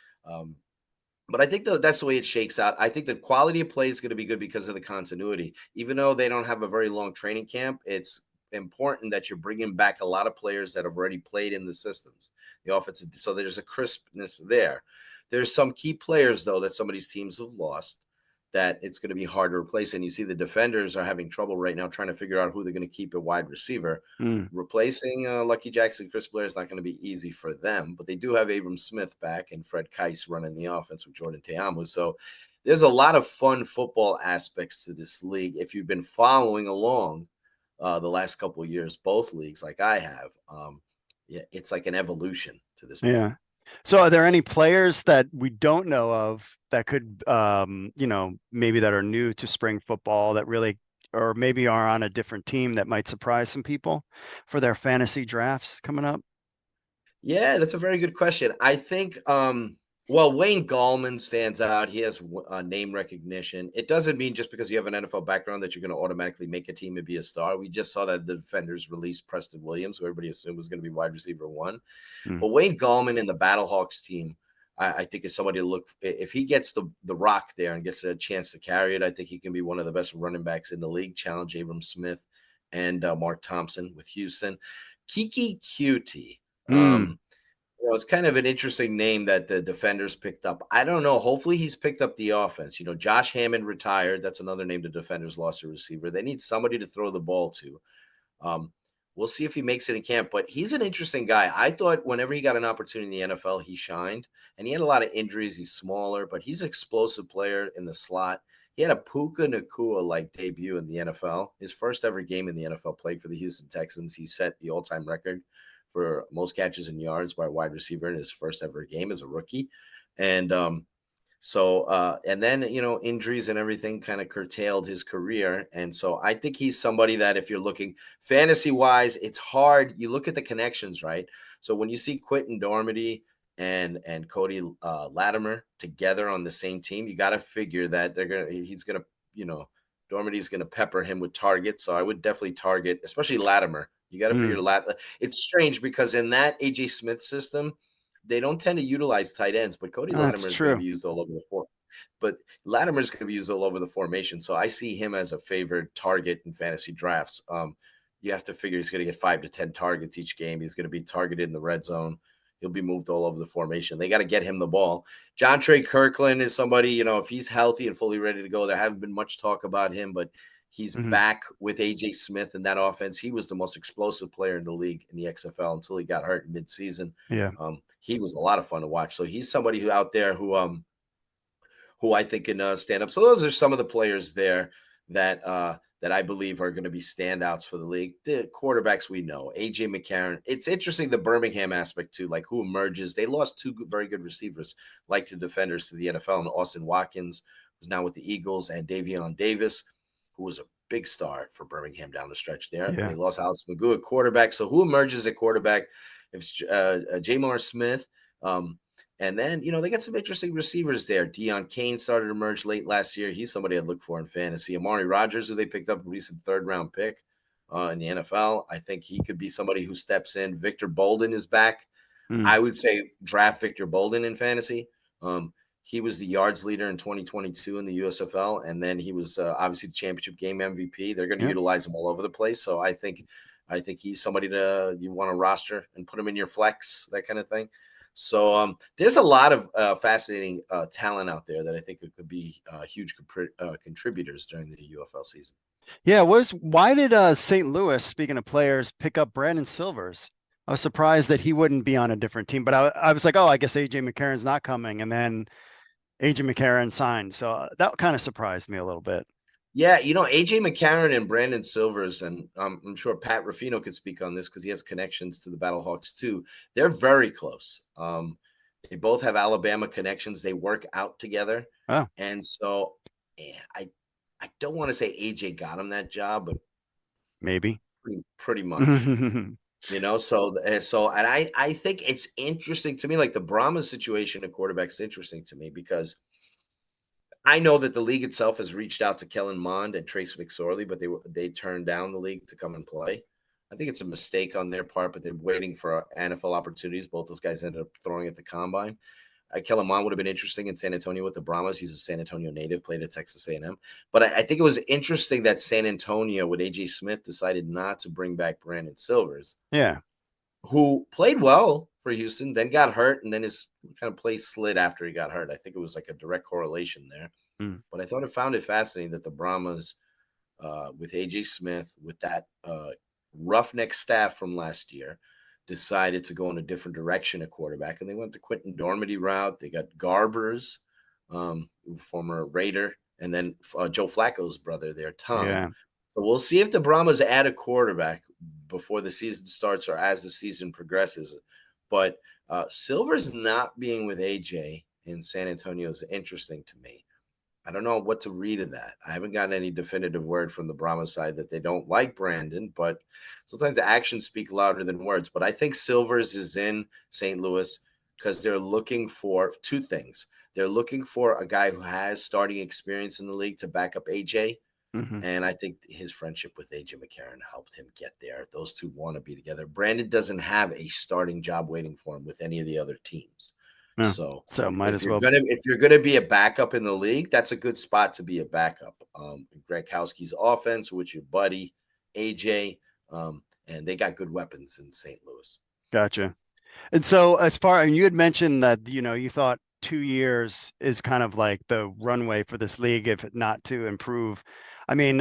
but I think that's the way it shakes out. I think the quality of play is going to be good because of the continuity. Even though they don't have a very long training camp, it's important that you're bringing back a lot of players that have already played in the systems, the offense. So there's a crispness there. There's some key players, though, that some of these teams have lost that it's going to be hard to replace. And you see the defenders are having trouble right now trying to figure out who they're going to keep at wide receiver. Mm. Replacing Lucky Jackson, Chris Blair is not going to be easy for them, but they do have Abram Smith back and Fred Keiss running the offense with Jordan Teamu. So there's a lot of fun football aspects to this league. If you've been following along the last couple of years, both leagues like I have, yeah, it's like an evolution to this point. Yeah. So are there any players that we don't know of that could, maybe that are new to spring football that really, or maybe are on a different team that might surprise some people for their fantasy drafts coming up? Yeah, that's a very good question. I think, well, Wayne Gallman stands out. He has name recognition. It doesn't mean just because you have an NFL background that you're going to automatically make a team and be a star. We just saw that the Defenders released Preston Williams, who everybody assumed was going to be wide receiver one. Mm. But Wayne Gallman in the Battlehawks team, I think is somebody to look. If he gets the rock there and gets a chance to carry it, I think he can be one of the best running backs in the league. Challenge Abram Smith and Mark Thompson with Houston. Kiki Cutie. Mm. It's kind of an interesting name that the Defenders picked up. I don't know. Hopefully, he's picked up the offense. Josh Hammond retired. That's another name the Defenders lost a receiver. They need somebody to throw the ball to. We'll see if he makes it in camp, but he's an interesting guy. I thought whenever he got an opportunity in the NFL, he shined, and he had a lot of injuries. He's smaller, but he's an explosive player in the slot. He had a Puka Nakua-like debut in the NFL. His first ever game in the NFL, played for the Houston Texans. He set the all-time record for most catches and yards by a wide receiver in his first ever game as a rookie. And and then, injuries and everything kind of curtailed his career. And so I think he's somebody that if you're looking fantasy wise, it's hard. You look at the connections, right? So when you see Quentin Dormady and Cody Latimer together on the same team, you got to figure that he's going to, Dormady's going to pepper him with targets. So I would definitely target, especially Latimer. You got to figure It's strange because in that AJ Smith system, they don't tend to utilize tight ends, but Cody Latimer That's is going to true. be used all over the floor. But Latimer is going to be used all over the formation. So I see him as a favored target in fantasy drafts. You have to figure he's going to get 5 to 10 targets each game. He's going to be targeted in the red zone. He'll be moved all over the formation. They got to get him the ball. John Trey Kirkland is somebody, if he's healthy and fully ready to go, there haven't been much talk about him, but he's back with AJ Smith in that offense. He was the most explosive player in the league in the XFL until he got hurt midseason. Yeah. He was a lot of fun to watch. So he's somebody who out there who I think can stand up. So those are some of the players there that I believe are going to be standouts for the league. The quarterbacks we know, AJ McCarron. It's interesting the Birmingham aspect too, like who emerges. They lost two very good receivers, like the Defenders, to the NFL, and Austin Watkins, who's now with the Eagles, and Davion Davis, who was a big star for Birmingham down the stretch there. Yeah. They lost Alex Magoo at quarterback. So who emerges at quarterback? If it's Jamar Smith. And then, they got some interesting receivers there. Deion Kane started to emerge late last year. He's somebody I'd look for in fantasy. Amari Rodgers, who they picked up, a recent third-round pick in the NFL. I think he could be somebody who steps in. Victor Bolden is back. I would say draft Victor Bolden in fantasy. He was the yards leader in 2022 in the USFL, and then he was obviously the championship game MVP. They're going to utilize him all over the place. So I think he's somebody you want to roster and put him in your flex, that kind of thing. So there's a lot of fascinating talent out there that I think could be huge contributors during the UFL season. Yeah. Why did St. Louis, speaking of players, pick up Brandon Silvers? I was surprised that he wouldn't be on a different team, but I was like, oh, I guess AJ McCarron's not coming. And then AJ McCarron signed. So that kind of surprised me a little bit. Yeah, AJ McCarron and Brandon Silvers, and I'm sure Pat Ruffino could speak on this because he has connections to the Battlehawks too. They're very close. They both have Alabama connections. They work out together. Oh. And so I don't want to say AJ got him that job, but Maybe. Pretty much. And I think it's interesting to me, like the Brahma situation at quarterback is interesting to me because I know that the league itself has reached out to Kellen Mond and Trace McSorley, but they turned down the league to come and play. I think it's a mistake on their part, but they're waiting for NFL opportunities. Both those guys ended up throwing at the combine. Kellen Mond would have been interesting in San Antonio with the Brahmas. He's a San Antonio native, played at Texas A&M. But I think it was interesting that San Antonio with A.J. Smith decided not to bring back Brandon Silvers. Yeah. Who played well for Houston, then got hurt, and then his kind of play slid after he got hurt. I think it was like a direct correlation there. But I found it fascinating that the Brahmas, with A.J. Smith, with that roughneck staff from last year, decided to go in a different direction at quarterback, and they went the Quentin Dormady route. They got Garbers, former Raider, and then Joe Flacco's brother there, Tom. Yeah. So we'll see if the Brahmas add a quarterback before the season starts or as the season progresses. But Silver's not being with AJ in San Antonio is interesting to me. I don't know what to read of that. I haven't gotten any definitive word from the Brahmas side that they don't like Brandon, but sometimes the actions speak louder than words. But I think Silvers is in St. Louis because they're looking for two things. They're looking for a guy who has starting experience in the league to back up AJ. And I think his friendship with AJ McCarron helped him get there. Those two want to be together. Brandon doesn't have a starting job waiting for him with any of the other teams. Yeah. So might as well. If you're gonna be a backup in the league, that's a good spot to be a backup. Gronkowski's offense with your buddy AJ, and they got good weapons in St. Louis. Gotcha. And so and you had mentioned that, you thought 2 years is kind of like the runway for this league, if not to improve. I mean,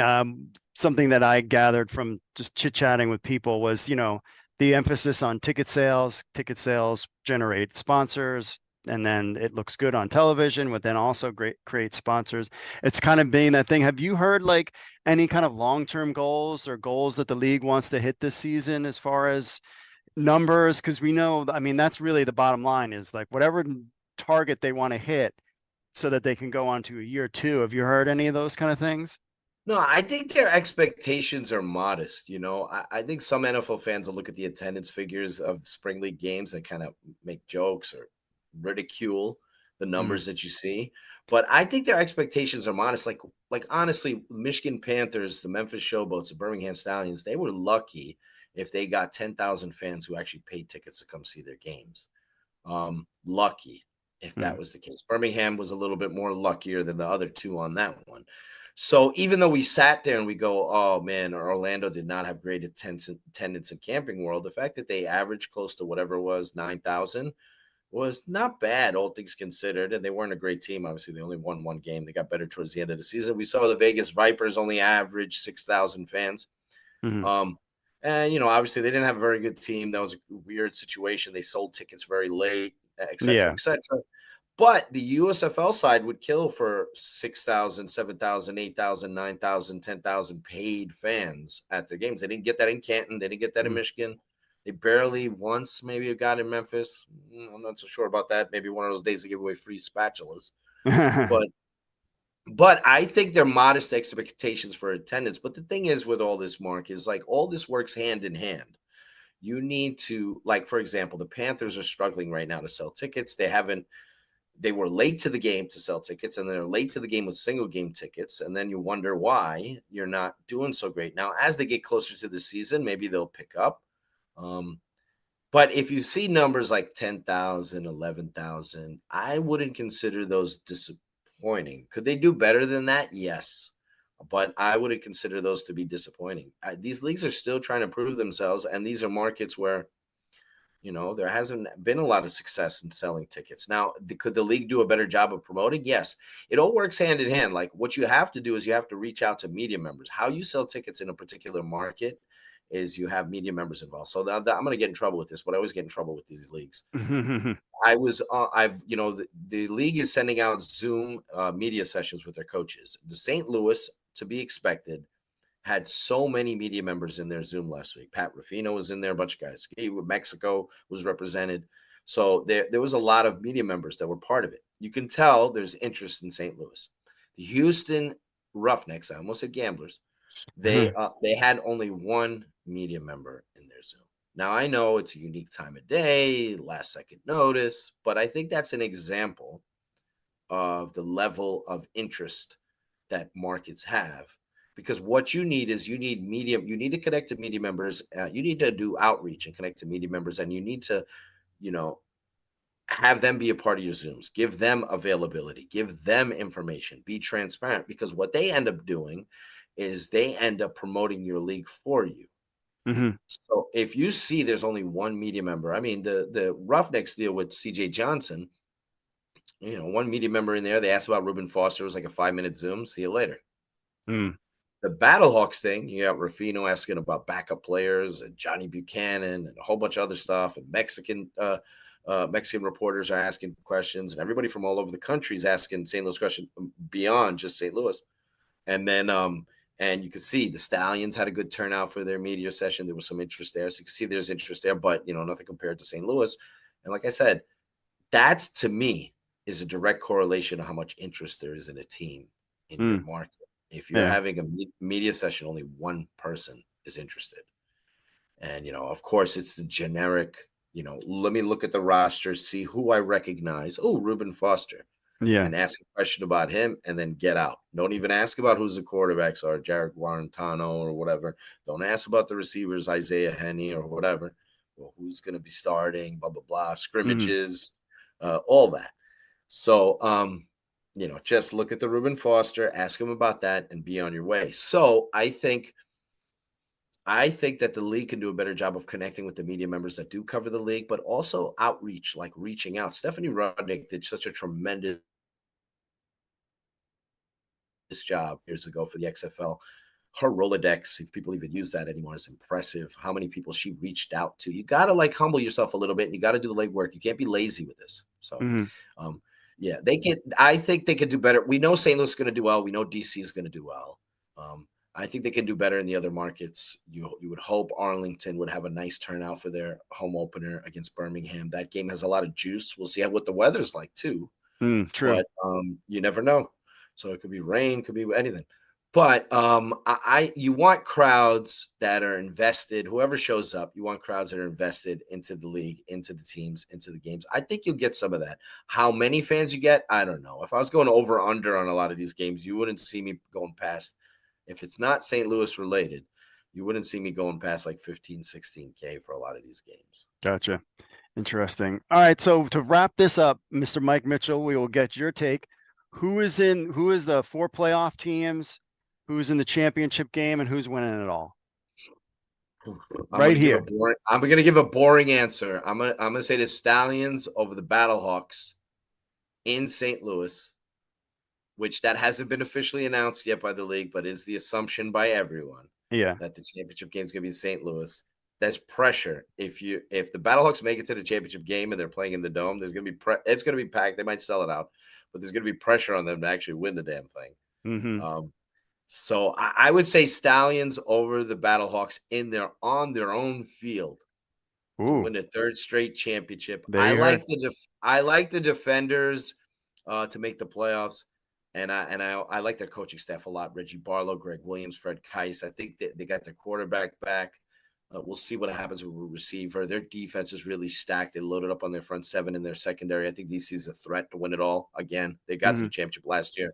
something that I gathered from just chit-chatting with people was, the emphasis on ticket sales. Ticket sales generate sponsors, and then it looks good on television, but then also create sponsors. It's kind of being that thing. Have you heard like any kind of long-term goals or goals that the league wants to hit this season as far as numbers? Because we know, I mean, that's really the bottom line, is like whatever target they want to hit so that they can go on to a year two. Have you heard any of those kind of things? No, I think their expectations are modest. I think some NFL fans will look at the attendance figures of spring league games and kind of make jokes or ridicule the numbers that you see. But I think their expectations are modest. Like honestly, Michigan Panthers, the Memphis Showboats, the Birmingham Stallions, they were lucky if they got 10,000 fans who actually paid tickets to come see their games. Lucky if that was the case. Birmingham was a little bit more luckier than the other two on that one. So even though we sat there and we go, oh man, Orlando did not have great attendance in Camping World, the fact that they averaged close to whatever it was, 9,000 was not bad, all things considered. And they weren't a great team. Obviously, they only won one game. They got better towards the end of the season. We saw the Vegas Vipers only average 6,000 fans. And, obviously they didn't have a very good team. That was a weird situation. They sold tickets very late, et cetera, et cetera. But the USFL side would kill for 6,000, 7,000, 8,000, 9,000, 10,000 paid fans at their games. They didn't get that in Canton. They didn't get that in Michigan. They barely once maybe got in Memphis. I'm not so sure about that. Maybe one of those days they give away free spatulas. But I think they're modest expectations for attendance. But the thing is with all this, Mark, is like all this works hand in hand. You need to, like, for example, the Panthers are struggling right now to sell tickets. They were late to the game to sell tickets, and they're late to the game with single game tickets. And then you wonder why you're not doing so great. Now, as they get closer to the season, maybe they'll pick up. But if you see numbers like 10,000, 11,000, I wouldn't consider those disappointing. Could they do better than that? Yes. But I wouldn't consider those to be disappointing. These leagues are still trying to prove themselves, and these are markets where there hasn't been a lot of success in selling tickets. Now, could the league do a better job of promoting? Yes. It all works hand in hand. Like what you have to do is you have to reach out to media members. How you sell tickets in a particular market is you have media members involved. So I'm going to get in trouble with this, but I always get in trouble with these leagues. The league is sending out Zoom media sessions with their coaches. The St. Louis, to be expected, had so many media members in their Zoom last week. Pat Ruffino was in there, a bunch of guys. Mexico was represented. So there was a lot of media members that were part of it. You can tell there's interest in St. Louis. The Houston Roughnecks, I almost said Gamblers, they had only one media member in their Zoom. Now, I know it's a unique time of day, last second notice, but I think that's an example of the level of interest that markets have. because what you need is you need to connect to media members. You need to do outreach and connect to media members, and you need to, you know, have them be a part of your Zooms, give them availability, give them information, be transparent, because what they end up doing is they end up promoting your league for you. Mm-hmm. So if you see there's only one media member, I mean, the Roughnecks deal with CJ Johnson, you know, one media member in there, they asked about Reuben Foster, it was like a 5-minute Zoom, see you later. Mm. The Battlehawks thing, you got Rufino asking about backup players and Johnny Buchanan and a whole bunch of other stuff, and Mexican reporters are asking questions, and everybody from all over the country is asking St. Louis questions beyond just St. Louis. And then and you can see the Stallions had a good turnout for their media session. There was some interest there. So you can see there's interest there, but, you know, nothing compared to St. Louis. And like I said, that's, to me, is a direct correlation to how much interest there is in a team in your market. If you're having a media session, only one person is interested. And, you know, of course, it's the generic, you know, let me look at the roster, see who I recognize. Oh, Reuben Foster. Yeah. And ask a question about him and then get out. Don't even ask about who's the quarterbacks are, Jared Guarantano or whatever. Don't ask about the receivers, Isaiah Henney or whatever. Well, who's going to be starting, blah, blah, blah, scrimmages, all that. So, you know, just look at the Reuben Foster, ask him about that, and be on your way. So I think that the league can do a better job of connecting with the media members that do cover the league, but also outreach, like reaching out. Stephanie Rudnick did such a tremendous job years ago for the XFL. Her Rolodex, if people even use that anymore, is impressive. How many people she reached out to. You got to like humble yourself a little bit, and you got to do the legwork. You can't be lazy with this. So, yeah, they can. I think they could do better. We know St. Louis is going to do well. We know DC is going to do well. I think they can do better in the other markets. You would hope Arlington would have a nice turnout for their home opener against Birmingham. That game has a lot of juice. We'll see what the weather's like too. True. But you never know. So it could be rain, could be anything. But you want crowds that are invested. Whoever shows up, you want crowds that are invested into the league, into the teams, into the games. I think you'll get some of that. How many fans you get, I don't know. If I was going over under on a lot of these games, you wouldn't see me going past. If it's not St. Louis related, you wouldn't see me going past like 15, 16K for a lot of these games. Gotcha. Interesting. All right. So to wrap this up, Mr. Mike Mitchell, we will get your take. Who is the 4 playoff teams? Who's in the championship game, and who's winning it all? I'm going to give a boring answer. I'm going to say the Stallions over the Battlehawks in St. Louis, which that hasn't been officially announced yet by the league, but is the assumption by everyone. Yeah. That the championship game is going to be in St. Louis. There's pressure. If the Battlehawks make it to the championship game and they're playing in the Dome, there's going to be it's going to be packed. They might sell it out, but there's going to be pressure on them to actually win the damn thing. Mm-hmm. So I would say Stallions over the Battlehawks on their own field to win the 3rd straight championship. I like the Defenders to make the playoffs, and I like their coaching staff a lot. Reggie Barlow, Greg Williams, Fred Keiss. I think they got their quarterback back. We'll see what happens with a receiver. Their defense is really stacked. They loaded up on their front 7 in their secondary. I think DC is a threat to win it all again. They got to the championship last year.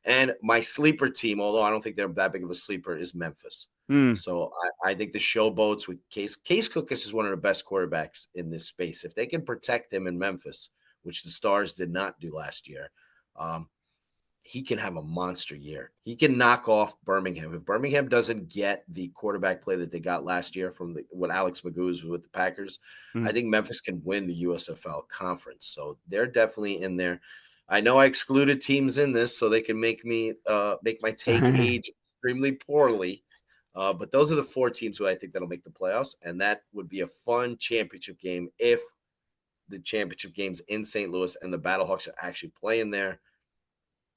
And my sleeper team, although I don't think they're that big of a sleeper, is Memphis. So I think the Showboats with Case Cookus is one of the best quarterbacks in this space. If they can protect him in Memphis, which the Stars did not do last year, he can have a monster year. He can knock off Birmingham. If Birmingham doesn't get the quarterback play that they got last year from when Alex Magoo was with the Packers, I think Memphis can win the USFL conference. So they're definitely in there. I know I excluded teams in this so they can make my take age extremely poorly. But those are the 4 teams who I think that'll make the playoffs. And that would be a fun championship game if the championship game's in St. Louis and the Battlehawks are actually playing there.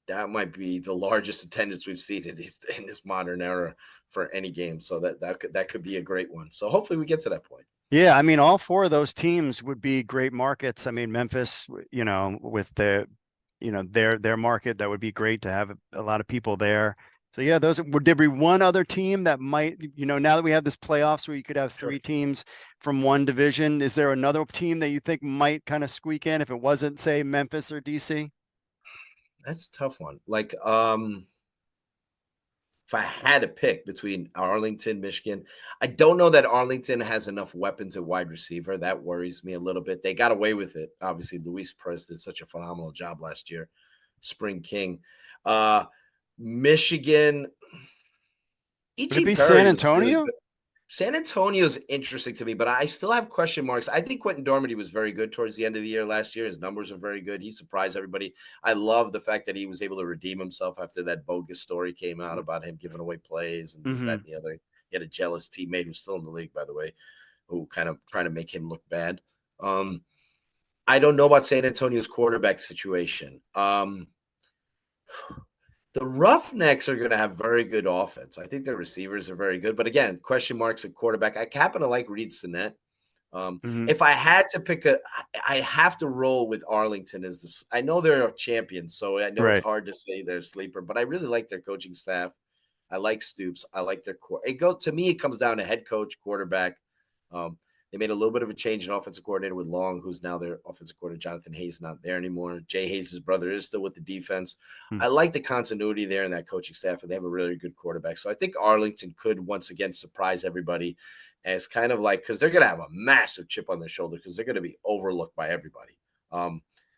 That might be the largest attendance we've seen in this modern era for any game. So that could be a great one. So hopefully we get to that point. Yeah, I mean, all 4 of those teams would be great markets. I mean, Memphis, with their market, that would be great to have a lot of people there. So yeah, would there be one other team that might, now that we have this playoffs where you could have 3 teams from one division, is there another team that you think might kind of squeak in if it wasn't, say, Memphis or DC? That's a tough one. Like, if I had to pick between Arlington, Michigan, I don't know that Arlington has enough weapons at wide receiver. That worries me a little bit. They got away with it. Obviously, Luis Perez did such a phenomenal job last year. Spring King. Michigan, Would it E.G. be San Perry was really Antonio? good. San Antonio's interesting to me, but I still have question marks. I think Quentin Dormady was very good towards the end of the year last year. His numbers are very good. He surprised everybody. I love the fact that he was able to redeem himself after that bogus story came out about him giving away plays and this, that, and the other. He had a jealous teammate who's still in the league, by the way, who kind of trying to make him look bad. I don't know about San Antonio's quarterback situation. The Roughnecks are going to have very good offense. I think their receivers are very good. But again, question marks at quarterback. I happen to like Reed Sinnett. If I had to pick I have to roll with Arlington as this. I know they're champions, so I know it's hard to say they're a sleeper, but I really like their coaching staff. I like Stoops. I like their core. To me, it comes down to head coach, quarterback. They made a little bit of a change in offensive coordinator with Long, who's now their offensive coordinator. Jonathan Hayes not there anymore. Jay Hayes' brother is still with the defense. I like the continuity there in that coaching staff, and they have a really good quarterback. So I think Arlington could once again surprise everybody as kind of like, because they're going to have a massive chip on their shoulder because they're going to be overlooked by everybody.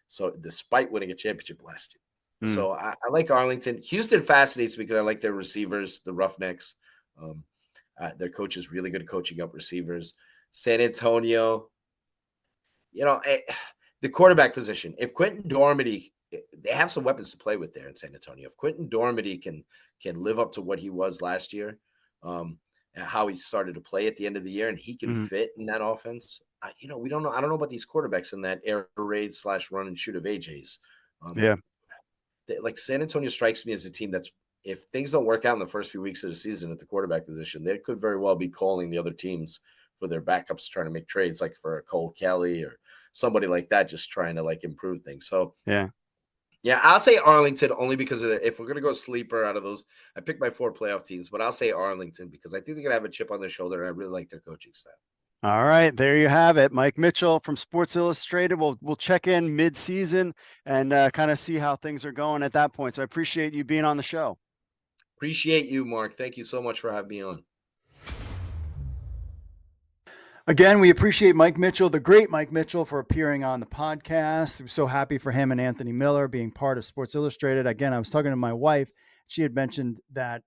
So despite winning a championship last year. So I like Arlington. Houston fascinates me because I like their receivers, the Roughnecks. Their coach is really good at coaching up receivers. San Antonio, the quarterback position. If Quentin Dormady, they have some weapons to play with there in San Antonio. If Quentin Dormady can live up to what he was last year, and how he started to play at the end of the year, and he can fit in that offense. We don't know. I don't know about these quarterbacks in that air raid / run and shoot of AJ's. Like San Antonio strikes me as a team that's, if things don't work out in the first few weeks of the season at the quarterback position, they could very well be calling the other teams for their backups, trying to make trades, like for a Cole Kelly or somebody like that, just trying to like improve things. So yeah, I'll say Arlington only because if we're gonna go sleeper out of those, I picked my 4 playoff teams, but I'll say Arlington because I think they're gonna have a chip on their shoulder, and I really like their coaching staff. All right, there you have it. Mike Mitchell from Sports Illustrated. We'll check in mid-season and kind of see how things are going at that point. So I appreciate you being on the show. Appreciate you, Mark. Thank you so much for having me on. Again, we appreciate Mike Mitchell, the great Mike Mitchell, for appearing on the podcast. I'm so happy for him and Anthony Miller being part of Sports Illustrated. Again, I was talking to my wife. She had mentioned that,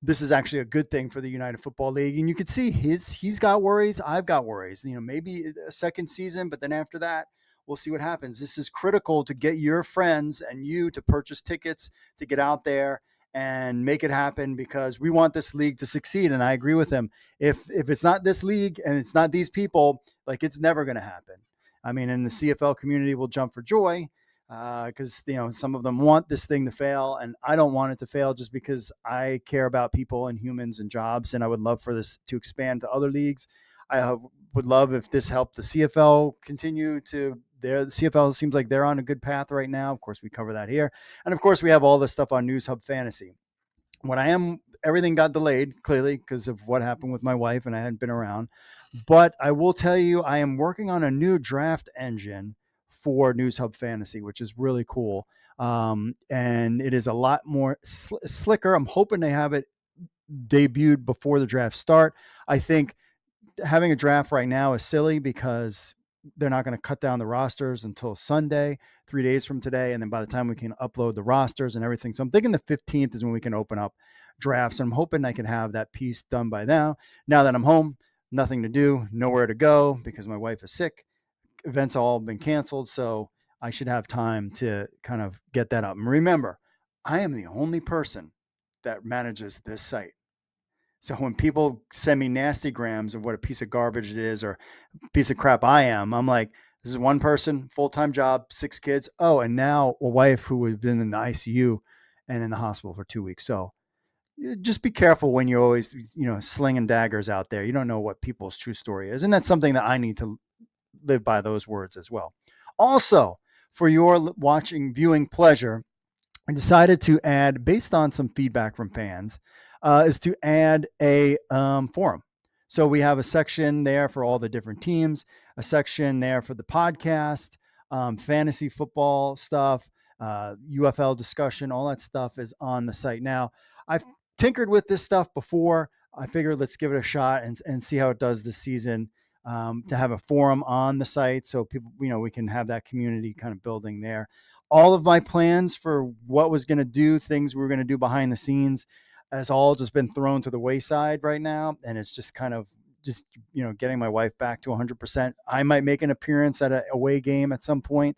this is actually a good thing for the United Football League. And you could see he's got worries. I've got worries, maybe a second season, but then after that, we'll see what happens. This is critical to get your friends and you to purchase tickets, to get out there and make it happen, because we want this league to succeed. And I agree with him. If it's not this league and it's not these people, like, it's never going to happen. I mean, and the CFL community will jump for joy because, some of them want this thing to fail, and I don't want it to fail just because I care about people and humans and jobs. And I would love for this to expand to other leagues. I would love if this helped the CFL continue to the CFL seems like they're on a good path right now. Of course, we cover that here. And of course, we have all this stuff on News Hub Fantasy. Everything got delayed, clearly, because of what happened with my wife, and I hadn't been around. But I will tell you, I am working on a new draft engine for News Hub Fantasy, which is really cool. And it is a lot more slicker. I'm hoping they have it debuted before the draft start. I think having a draft right now is silly because they're not going to cut down the rosters until Sunday, 3 days from today. And then by the time we can upload the rosters and everything. So I'm thinking the 15th is when we can open up drafts. And I'm hoping I can have that piece done by now. Now that I'm home, nothing to do, nowhere to go because my wife is sick. Events all been canceled. So I should have time to kind of get that up. And remember, I am the only person that manages this site. So when people send me nasty grams of what a piece of garbage it is or a piece of crap I am, I'm like, this is one person, full-time job, 6 kids. Oh, and now a wife who has been in the ICU and in the hospital for 2 weeks. So just be careful when you're always, slinging daggers out there. You don't know what people's true story is. And that's something that I need to live by, those words as well. Also, for your viewing pleasure, I decided to add, based on some feedback from fans, is to add a forum. So we have a section there for all the different teams, a section there for the podcast, fantasy football stuff, UFL discussion, all that stuff is on the site. Now, I've tinkered with this stuff before. I figured let's give it a shot and see how it does this season. To have a forum on the site so people, we can have that community kind of building there. All of my plans for what was going to do, things we were going to do behind the scenes, has all just been thrown to the wayside right now. And it's just kind of just, getting my wife back to 100%. I might make an appearance at an away game at some point.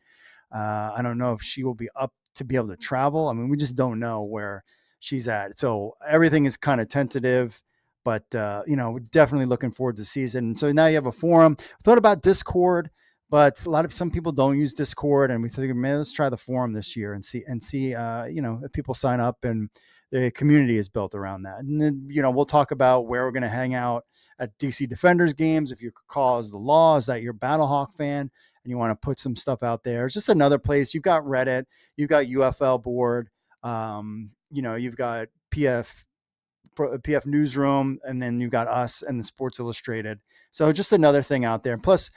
I don't know if she will be up to be able to travel. I mean, we just don't know where she's at. So everything is kind of tentative. But, we're definitely looking forward to the season. So now you have a forum. I thought about Discord, but some people don't use Discord. And we figured, man, let's try the forum this year and see, if people sign up and the community is built around that. And then, we'll talk about where we're going to hang out at DC Defenders games. If your call is the law, is that you're a Battlehawk fan and you want to put some stuff out there. It's just another place. You've got Reddit, you've got UFL board, you've got PF Newsroom, and then you've got us and the Sports Illustrated. So just another thing out there. Plus,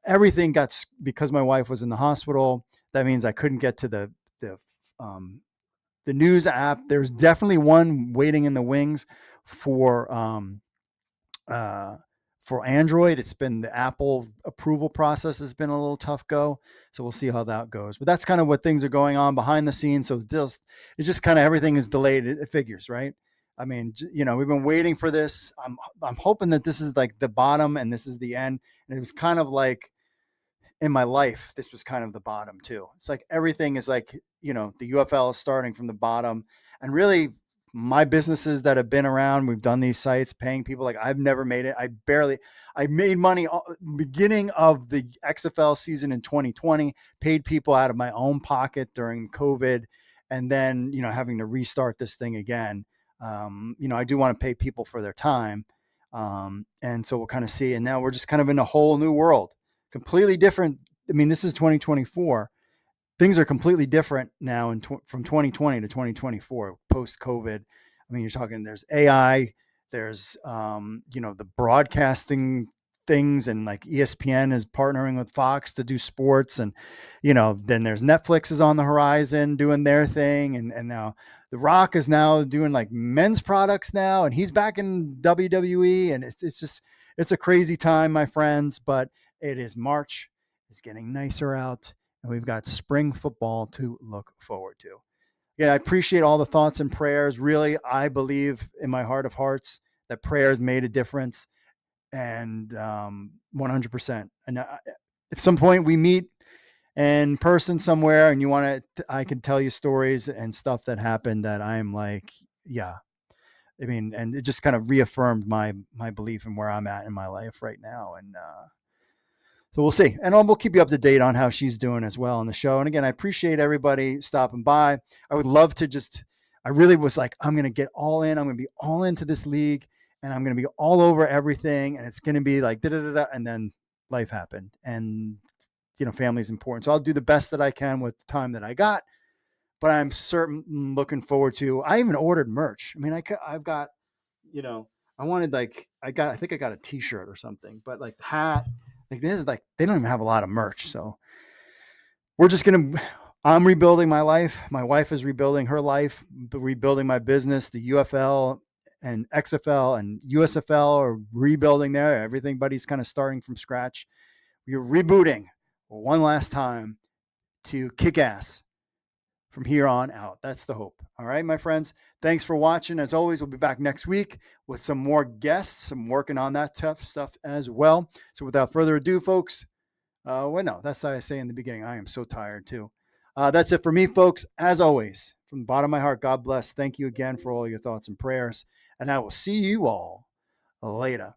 everything because my wife was in the hospital. That means I couldn't get to the news app. There's definitely one waiting in the wings for Android. It's been the Apple approval process has been a little tough go. So we'll see how that goes. But that's kind of what things are going on behind the scenes. So it's just kind of everything is delayed. It figures, right? I mean, we've been waiting for this. I'm hoping that this is like the bottom and this is the end. And it was kind of like in my life, this was kind of the bottom too. It's like everything is like, the UFL is starting from the bottom, and really my businesses that have been around, we've done these sites paying people. Like I've never made it. I made money beginning of the XFL season in 2020, paid people out of my own pocket during COVID. And then, having to restart this thing again. I do want to pay people for their time. And so we'll kind of see. And now we're just kind of in a whole new world, completely different. I mean, this is 2024. Things are completely different now from 2020 to 2024 post COVID. I mean, you're talking, there's AI, there's, the broadcasting things, and like ESPN is partnering with Fox to do sports. And, then there's Netflix is on the horizon doing their thing. And now The Rock is now doing like men's products now, and he's back in WWE. And it's a crazy time, my friends, but it is March. It's getting nicer out, and we've got spring football to look forward to. Yeah, I appreciate all the thoughts and prayers. Really, I believe in my heart of hearts that prayers made a difference, and 100%. And if some point we meet in person somewhere and you want to, I can tell you stories and stuff that happened that I'm like, yeah. I mean, and it just kind of reaffirmed my belief in where I'm at in my life right now. And so we'll see. And we'll keep you up to date on how she's doing as well on the show. And again, I appreciate everybody stopping by. I would love to I really was like, I'm going to get all in. I'm going to be all into this league, and I'm going to be all over everything. And it's going to be like, da-da-da-da. And then life happened, and, family is important. So I'll do the best that I can with the time that I got, but I'm certain looking forward to, I even ordered merch. I mean, I've got, I wanted I think I got a t-shirt or something, but like the hat, like this is like, they don't even have a lot of merch. So I'm rebuilding my life. My wife is rebuilding her life, rebuilding my business. The UFL and XFL and USFL are rebuilding there. Everybody's kind of starting from scratch. We're rebooting one last time to kick ass from here on out. That's the hope. All right, my friends. Thanks for watching. As always, we'll be back next week with some more guests. I'm working on that tough stuff as well. So without further ado, folks, that's how I say in the beginning. I am so tired too. That's it for me, folks. As always, from the bottom of my heart, God bless. Thank you again for all your thoughts and prayers. And I will see you all later.